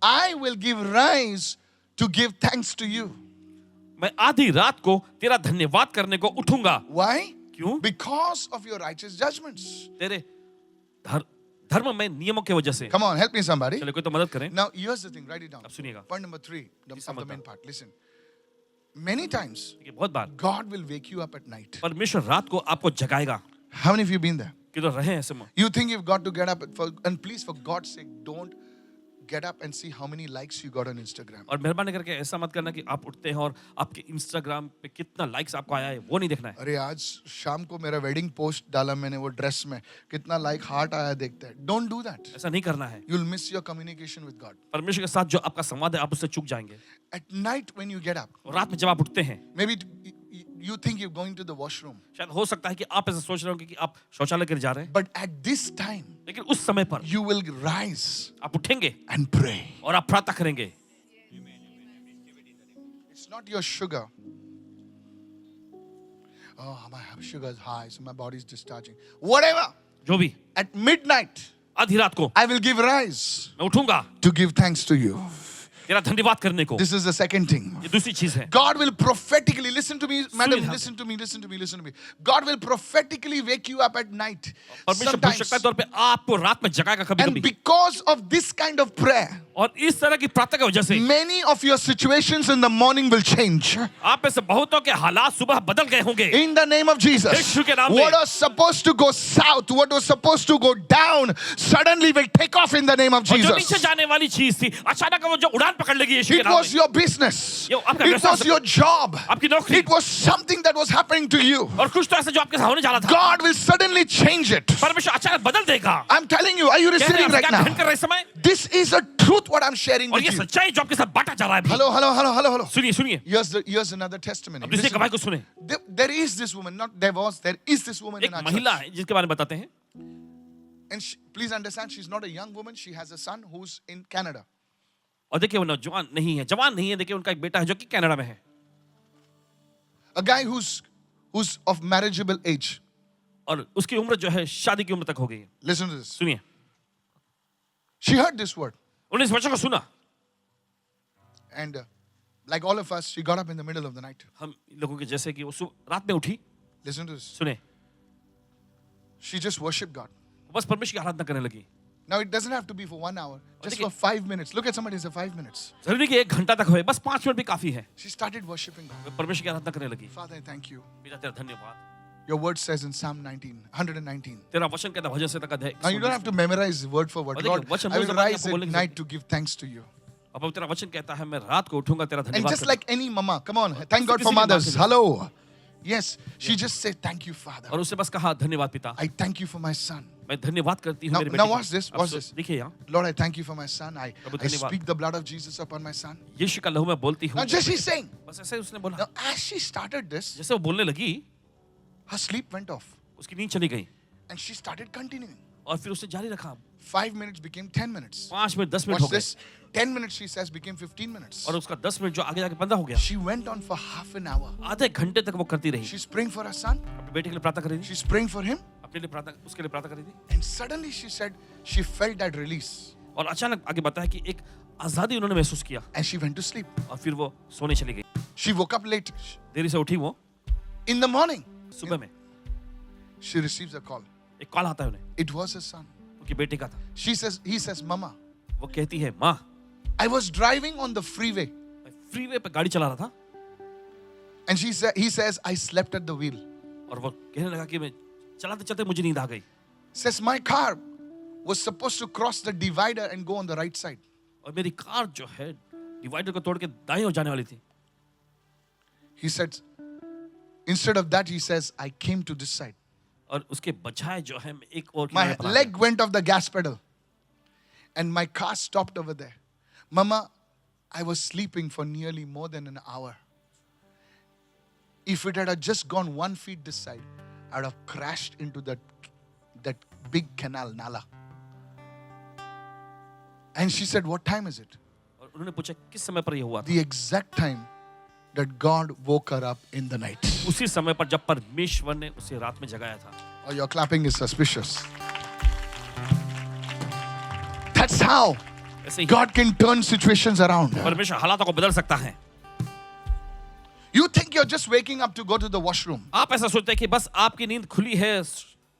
Speaker 1: I will give rise to give thanks to you.
Speaker 2: मैं आधी रात को तेरा धन्यवाद करने को उठूंगा.
Speaker 1: Why?
Speaker 2: क्यों?
Speaker 1: Because of your righteous judgments.
Speaker 2: तेरे धर्म में नियमों की वजह से.
Speaker 1: Come on, help me somebody.
Speaker 2: चलिए कोई तो मदद करें.
Speaker 1: Now, here's the thing. Write it down.
Speaker 2: अब सुनिएगा.
Speaker 1: Point number 3 of
Speaker 2: तीसरा
Speaker 1: the
Speaker 2: मुद्दा.
Speaker 1: main part. Listen. Many times,
Speaker 2: देखिए बहुत बार
Speaker 1: God will wake you up at night.
Speaker 2: परमेश्वर रात को आपको जगाएगा.
Speaker 1: How many of you been there?
Speaker 2: कि तो रहे हैं ऐसे में.
Speaker 1: You think you've got to get up, and please, for God's sake, don't get up and see how many likes you got on Instagram.
Speaker 2: और मेहरबानी करके ऐसा मत करना कि आप उठते हैं और आपके इंस्टाग्राम पे कितना लाइक्स आपको आया है वो नहीं देखना है.
Speaker 1: अरे आज शाम को मेरा वेडिंग पोस्ट डाला मैंने वो ड्रेस में कितना लाइक हार्ट आया देखते हैं. Don't do that.
Speaker 2: ऐसा नहीं करना है.
Speaker 1: You'll miss your communication with God.
Speaker 2: परमेश्वर के साथ जो आपका संवाद है आप उससे चूक जाएंगे.
Speaker 1: At night when you get up,
Speaker 2: और रात में जब आप उठते हैं
Speaker 1: maybe you think you're going to the washroom,
Speaker 2: शायद हो सकता है कि आप ऐसा सोच रहे हो कि आप शौचालय के लिए जा रहे हैं.
Speaker 1: but at this time
Speaker 2: लेकिन उस समय पर
Speaker 1: you will rise
Speaker 2: आप उठेंगे
Speaker 1: and pray.
Speaker 2: और आप प्रार्थना करेंगे.
Speaker 1: It's not your sugar. Oh, my sugar is high, so my body is discharging. Whatever.
Speaker 2: जो भी
Speaker 1: At midnight,
Speaker 2: आधी रात को
Speaker 1: I will give rise
Speaker 2: मैं उठूंगा
Speaker 1: to give thanks to you.
Speaker 2: तेरा धन्यवाद करने को।
Speaker 1: This is the second thing.
Speaker 2: ये दूसरी चीज है।
Speaker 1: God will prophetically, listen to me, madam,
Speaker 2: ध्यान
Speaker 1: listen to me, listen to me, listen to me. God will prophetically wake you up at night.
Speaker 2: परमेश्वर
Speaker 1: Sometimes.
Speaker 2: भविष्य के तौर पे आपको रात में जगाएगा
Speaker 1: And
Speaker 2: कभी-कभी।
Speaker 1: because of this kind of prayer,
Speaker 2: और इस तरह की प्रार्थना की वजह से
Speaker 1: many of your situations in the morning will change.
Speaker 2: आप में से बहुतों के हालात सुबह बदल गए होंगे।
Speaker 1: In the name of Jesus.
Speaker 2: यीशु के नाम में।
Speaker 1: What was supposed to go south, what was supposed to go down, suddenly will take off in the name of
Speaker 2: और जो नीचे
Speaker 1: Jesus.
Speaker 2: जाने वाली चीज थी अचानक वो जो उड़ान पकड़ लेगी यीशु के
Speaker 1: It
Speaker 2: नाम
Speaker 1: was
Speaker 2: में।
Speaker 1: your business.
Speaker 2: यो, आपका
Speaker 1: It
Speaker 2: व्यवसाय
Speaker 1: was your job.
Speaker 2: आपकी नौकरी।
Speaker 1: It was something that was happening to you.
Speaker 2: और कुछ तो ऐसा जो आपके साथ होने जा रहा था।
Speaker 1: God will suddenly change it.
Speaker 2: परमेश्वर अचानक बदल देगा।
Speaker 1: I'm telling you, are you
Speaker 2: कह रहे हैं,
Speaker 1: receiving
Speaker 2: आप
Speaker 1: right
Speaker 2: क्या
Speaker 1: now?
Speaker 2: ग्रहण कर रहे हैं इस समय?
Speaker 1: This is a truth what I'm sharing
Speaker 2: और
Speaker 1: with
Speaker 2: ये
Speaker 1: you.
Speaker 2: सच्चाई जो आपके साथ बांटा जा रहा है अभी।
Speaker 1: Hello.
Speaker 2: सुनिए सुनिए।
Speaker 1: Here's another testimony.
Speaker 2: अब दूसरी
Speaker 1: Listen.
Speaker 2: गवाही को सुने।
Speaker 1: There is this woman, not there was, there is this woman
Speaker 2: एक
Speaker 1: in our
Speaker 2: महिला
Speaker 1: church.
Speaker 2: है जिसके बारे में बताते हैं।
Speaker 1: And please understand, she's not a young woman. She has a son who's in Canada.
Speaker 2: और देखिए वो नौजवान नहीं है, जवान नहीं है। देखिए उनका एक बेटा है जो कि कनाडा में है।
Speaker 1: A guy who's of marriageable age.
Speaker 2: और उसकी उम्र जो है शादी की उम्र तक हो गई है।
Speaker 1: Listen to this.
Speaker 2: सुनिए।
Speaker 1: She heard this word.
Speaker 2: उन्होंने इस वचन को सुना।
Speaker 1: And like all of us, she got up in the middle of the night.
Speaker 2: हम लोगों के जैसे कि वो रात में उठी।
Speaker 1: Listen to this.
Speaker 2: सुने।
Speaker 1: She just worshiped God.
Speaker 2: बस परमेश्वर की आराधना करने लगी।
Speaker 1: Now it doesn't have to be for 1 hour, just for 5 minutes. Look at somebody and say 5 minutes.
Speaker 2: जरूरी कि 1 घंटा तक होए, बस 5 मिनट भी काफी है।
Speaker 1: She started worshiping God.
Speaker 2: वे परमेश्वर की आराधना करने लगी।
Speaker 1: Father, I thank you.
Speaker 2: पिता तेरा धन्यवाद।
Speaker 1: Your word says in Psalm 119.
Speaker 2: तेरा वचन कहता है भजन से तक अध्याय।
Speaker 1: Now you don't have to memorize word for word.
Speaker 2: और देखिए,
Speaker 1: Lord,
Speaker 2: वचन
Speaker 1: I will
Speaker 2: रोज
Speaker 1: rise
Speaker 2: आपको बोलने
Speaker 1: at
Speaker 2: की
Speaker 1: night
Speaker 2: जरूरत
Speaker 1: to give thanks to you.
Speaker 2: अब तेरा वचन कहता है मैं रात को उठूंगा तेरा
Speaker 1: And
Speaker 2: धन्यवाद
Speaker 1: just
Speaker 2: करूंगा।
Speaker 1: like any mama, come on, thank God for
Speaker 2: किसी भी माँ
Speaker 1: mothers.
Speaker 2: के लिए।
Speaker 1: Hello. Yes, she just said, thank you, Father.
Speaker 2: और उससे बस कहा धन्यवाद पिता।
Speaker 1: I thank you for my son.
Speaker 2: मैं धन्यवाद करती हूँ
Speaker 1: Now-
Speaker 2: मेरे बेटे
Speaker 1: now
Speaker 2: को।
Speaker 1: watch this,
Speaker 2: अब
Speaker 1: watch this.
Speaker 2: देखिए यहाँ
Speaker 1: Lord, I thank you for my son. I
Speaker 2: प्रभु, धन्यवाद।
Speaker 1: speak the blood of Jesus upon my son.
Speaker 2: यीशु का लहू मैं बोलती हूँ।
Speaker 1: Now just she's saying.
Speaker 2: बस ऐसे उसने बोला।
Speaker 1: Now as she started this,
Speaker 2: जैसे वो बोलने लगी
Speaker 1: her sleep went off.
Speaker 2: उसकी नींद चली गई
Speaker 1: And she started continuing.
Speaker 2: और फिर उसने जारी रखा।
Speaker 1: 5 minutes became 10 minutes.
Speaker 2: 5 minute 10 minute हो
Speaker 1: Watch
Speaker 2: गए
Speaker 1: this. 10 minutes, she says, became 15 minutes.
Speaker 2: और उसका 10 मिनट जो आगे जाके 15 हो गया।
Speaker 1: She went on for half an hour.
Speaker 2: आधे घंटे तक वो करती रही।
Speaker 1: She's praying for her son.
Speaker 2: अपने बेटे के लिए प्रार्थना कर रही थी।
Speaker 1: She's praying for him.
Speaker 2: अपने लिए प्रार्थना उसके लिए प्रार्थना कर रही थी।
Speaker 1: And suddenly she said she felt that release.
Speaker 2: और अचानक आगे बताया कि एक आजादी उन्होंने महसूस किया
Speaker 1: And she went to sleep.
Speaker 2: और फिर वो सोने चली गई।
Speaker 1: She woke up late.
Speaker 2: देरी से उठी वो।
Speaker 1: In the morning,
Speaker 2: सुबह में
Speaker 1: she receives a call.
Speaker 2: एक कॉल आता है उन्हें।
Speaker 1: It was her son.
Speaker 2: उनके बेटे का था।
Speaker 1: He says, Mama,
Speaker 2: वो कहती है माँ
Speaker 1: I was driving on the freeway.
Speaker 2: मैं फ्रीवे पे गाड़ी चला रहा था
Speaker 1: And he says, I slept at the wheel.
Speaker 2: और वो कहने लगा कि मैं चलाते चलाते मुझे नींद आ गई।
Speaker 1: Says, my car was supposed to cross the divider and go on the right side.
Speaker 2: और मेरी कार जो है डिवाइडर को तोड़ के दाईं ओर जाने वाली थी।
Speaker 1: He said, instead of that, he says, I came to this side.
Speaker 2: और उसके बजाय जो है मैं एक और
Speaker 1: My
Speaker 2: किनारे पर आ
Speaker 1: leg went off the gas pedal. And my car stopped over there. Mama, I was sleeping for nearly more than an hour. If it had just gone 1 feet this side, I would have crashed into that big canal, Nala. And she said, what time is it?
Speaker 2: गया। और उन्होंने पूछा किस समय पर यह हुआ था?
Speaker 1: The exact time that God woke her up in the night.
Speaker 2: उसी समय पर जब परमेश्वर ने उसे रात में जगाया था।
Speaker 1: Oh, your clapping is suspicious. That's how
Speaker 2: ऐसे ही
Speaker 1: God can turn situations around.
Speaker 2: परमेश्वर हालातों को बदल सकता है।
Speaker 1: You think you're just waking up to go to the washroom.
Speaker 2: आप ऐसा सोचते हैं कि बस आपकी नींद खुली है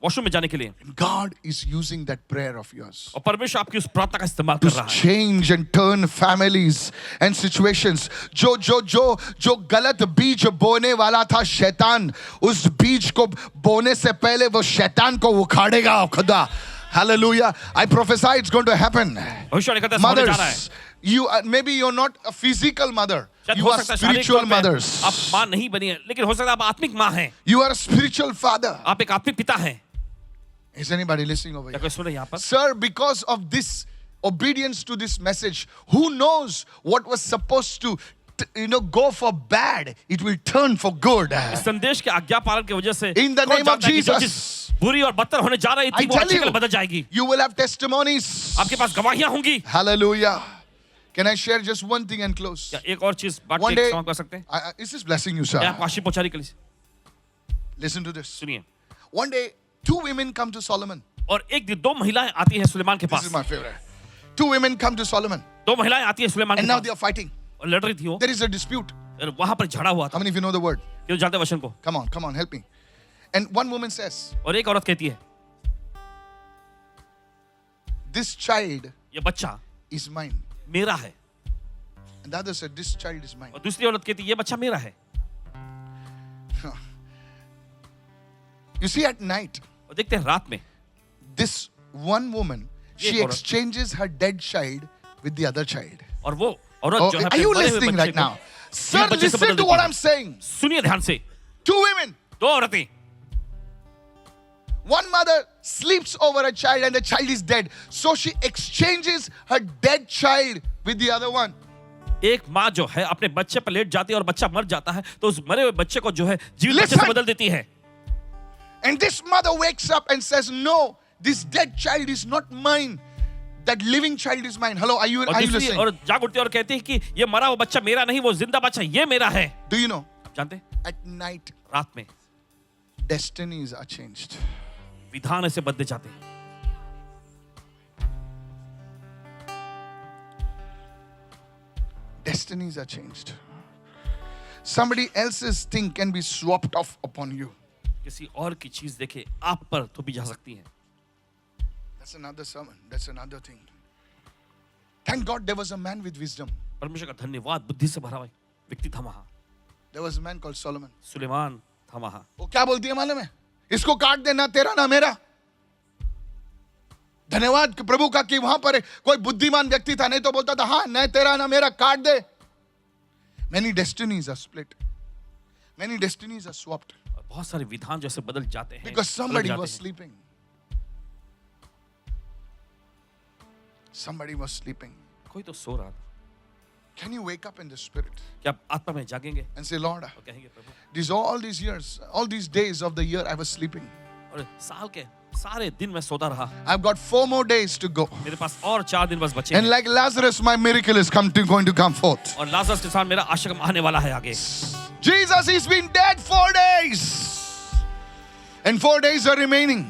Speaker 2: वॉशरूम में जाने के लिए
Speaker 1: God is using that prayer of yours
Speaker 2: और परमेश्वर आपकी उस प्रार्थना का इस्तेमाल
Speaker 1: to
Speaker 2: कर रहा है।
Speaker 1: change and turn families and situations. जो गलत बीज बोने वाला था शैतान, उस बीज को बोने से पहले वो शैतान को उखाड़ेगा खुदा. Hallelujah. I prophesy it's going to happen.
Speaker 2: भविष्यवाणी करता है ऐसा होने जा रहा है।
Speaker 1: Mothers, you maybe you're not a physical mother.
Speaker 2: शायद
Speaker 1: You
Speaker 2: हो
Speaker 1: are
Speaker 2: सकता है शारीरिक
Speaker 1: spiritual
Speaker 2: तौर पे
Speaker 1: mothers.
Speaker 2: आप माँ नहीं बनी है, लेकिन हो सकता है आप आत्मिक माँ हैं।
Speaker 1: You are a spiritual father.
Speaker 2: आप एक आत्मिक पिता हैं।
Speaker 1: Is anybody listening over
Speaker 2: क्या
Speaker 1: here?
Speaker 2: कोई सुने यहाँ पर?
Speaker 1: Sir, because of this obedience to this message, who knows what was supposed to go for bad, it will turn for good.
Speaker 2: इस संदेश के आज्ञा पालन की वजह से
Speaker 1: In the
Speaker 2: कौन
Speaker 1: name of
Speaker 2: जानता है कि जो
Speaker 1: Jesus.
Speaker 2: चीज़ बुरी और बदतर होने जा रही थी
Speaker 1: I
Speaker 2: वो
Speaker 1: tell
Speaker 2: अच्छे के लिए
Speaker 1: you,
Speaker 2: बदल जाएगी।
Speaker 1: you will have testimonies.
Speaker 2: आपके पास गवाहियां होंगी।
Speaker 1: Hallelujah. Can I share just one thing and close?
Speaker 2: क्या एक और चीज बांट
Speaker 1: One
Speaker 2: के
Speaker 1: day,
Speaker 2: समाप्त कर सकते हैं?
Speaker 1: is this blessing you,
Speaker 2: मैं
Speaker 1: sir?
Speaker 2: आपको आशीष पहुंचाने के लिए
Speaker 1: Listen to this.
Speaker 2: सुनिए।
Speaker 1: One day, 2 women come to Solomon.
Speaker 2: और एक दिन 2 महिलाएं आती हैं सुलेमान के
Speaker 1: This
Speaker 2: pass.
Speaker 1: is my favorite. 2 women come to Solomon.
Speaker 2: दो महिलाएं आती है सुलेमान
Speaker 1: and
Speaker 2: के
Speaker 1: now
Speaker 2: pass
Speaker 1: they are fighting.
Speaker 2: और लड़ रही थी वो,
Speaker 1: There is a dispute.
Speaker 2: और वहां पर झगड़ा हुआ
Speaker 1: How
Speaker 2: था।
Speaker 1: many of you know the word?
Speaker 2: क्यों जानते हैं वचन को?
Speaker 1: Come on, help me. And one woman says,
Speaker 2: और एक औरत कहती है,
Speaker 1: this child
Speaker 2: ये बच्चा
Speaker 1: is mine.
Speaker 2: मेरा है।
Speaker 1: And the other said, this child is mine.
Speaker 2: और दूसरी औरत कहती है, ये बच्चा मेरा है।
Speaker 1: You see, at night,
Speaker 2: और देखते हैं रात में
Speaker 1: this one woman, she
Speaker 2: एक औरत।
Speaker 1: exchanges her dead child with the other child.
Speaker 2: और वो औरत
Speaker 1: Oh,
Speaker 2: जो है
Speaker 1: are
Speaker 2: अपने
Speaker 1: you
Speaker 2: मरे हुए
Speaker 1: listening
Speaker 2: बच्चे
Speaker 1: right
Speaker 2: को-
Speaker 1: now? Sir,
Speaker 2: बच्चे से
Speaker 1: listen
Speaker 2: बदल
Speaker 1: to
Speaker 2: देती
Speaker 1: what
Speaker 2: है।
Speaker 1: I'm saying.
Speaker 2: सुनिए ध्यान से,
Speaker 1: Two women.
Speaker 2: दो औरतें,
Speaker 1: One mother sleeps over a child and the child is dead. So she exchanges her dead child with the other one.
Speaker 2: एक माँ जो है अपने बच्चे पर लेट जाती है और बच्चा मर जाता है, तो उस मरे हुए बच्चे को जो है जीवित बच्चे से
Speaker 1: Listen.
Speaker 2: बदल देती है।
Speaker 1: And this mother wakes up and says, no, this dead child is not mine. That living child is mine. Hello, are you
Speaker 2: और दूसरी
Speaker 1: listening?
Speaker 2: और जाग उठती है और कहती है कि ये मरा हुआ बच्चा मेरा नहीं, वो जिंदा बच्चा ये मेरा है।
Speaker 1: Do you know?
Speaker 2: आप जानते हैं,
Speaker 1: At night,
Speaker 2: रात में
Speaker 1: destinies are changed.
Speaker 2: विधान ऐसे बदले जाते हैं।
Speaker 1: Destinies are changed. Somebody else's thing can be swapped off upon you.
Speaker 2: किसी और की चीज देखे आप पर तो भी जा सकती है।
Speaker 1: That's another sermon. That's another thing. Thank God there was a man with wisdom.
Speaker 2: परमेश्वर का धन्यवाद, बुद्धि से भरा हुआ व्यक्ति था वहां।
Speaker 1: There was a man called Solomon.
Speaker 2: Suleman था वहां।
Speaker 1: वो क्या बोलती है मालूम है? इसको काट दे, ना तेरा ना मेरा। धन्यवाद प्रभु का कि वहां पर कोई बुद्धिमान व्यक्ति था, नहीं तो बोलता था हाँ न तेरा ना मेरा, काट दे। Many destinies are split. Many destinies are swapped
Speaker 2: और बहुत सारे विधान जैसे बदल जाते हैं
Speaker 1: because somebody
Speaker 2: उलट जाते
Speaker 1: was
Speaker 2: हैं।
Speaker 1: sleeping. Somebody was sleeping.
Speaker 2: कोई तो सो रहा था।
Speaker 1: Can you wake up in the spirit
Speaker 2: क्या आप आत्मा में जागेंगे
Speaker 1: and say, Lord,
Speaker 2: और कहेंगे प्रभु,
Speaker 1: all these years, all these days of the year I was sleeping.
Speaker 2: और साल के सारे दिन मैं सोता रहा,
Speaker 1: I've got 4 more days to go.
Speaker 2: मेरे पास और 4 दिन बस बचे
Speaker 1: And
Speaker 2: हैं।
Speaker 1: like Lazarus, my miracle is going to come forth.
Speaker 2: और लाजरस के साथ मेरा आशिक आने वाला है आगे।
Speaker 1: Jesus, he's been dead 4 days. And 4 days are remaining.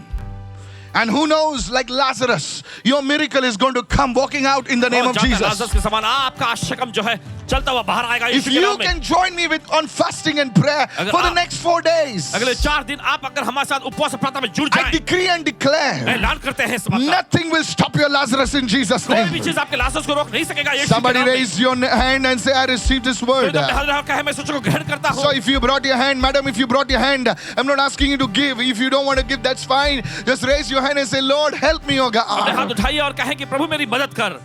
Speaker 1: And who knows, like Lazarus, your miracle is going to come walking out in the name of Jesus.
Speaker 2: Lazarus के समान आपका आशिकम जो है चलता हुआ बाहर आएगा
Speaker 1: If
Speaker 2: यीशु के
Speaker 1: you
Speaker 2: नाम में।
Speaker 1: can join me on fasting and prayer for the next 4 days,
Speaker 2: अगले 4 दिन आप अगर हमारे साथ उपवास और प्रार्थना में जुड़
Speaker 1: I
Speaker 2: जाएं,
Speaker 1: decree and declare,
Speaker 2: ऐलान करते हैं इस बात का,
Speaker 1: nothing will stop your Lazarus in Jesus'
Speaker 2: कोई भी
Speaker 1: name.
Speaker 2: चीज आपके लाजरस को रोक नहीं सकेगा यीशु के
Speaker 1: Somebody
Speaker 2: नाम में।
Speaker 1: raise your hand and say, I receive this word.
Speaker 2: कोई तो अपने हाथ में कहे मैं सोचो को ग्रहण करता हूँ।
Speaker 1: So if you brought your hand, madam, if you brought your hand, I'm not asking you to give. If you don't want to give, that's fine. Just raise your hand and say, Lord, help me, oh
Speaker 2: अपने हाथ
Speaker 1: God.
Speaker 2: उठाइए और कहें कि प्रभु मेरी मदद कर।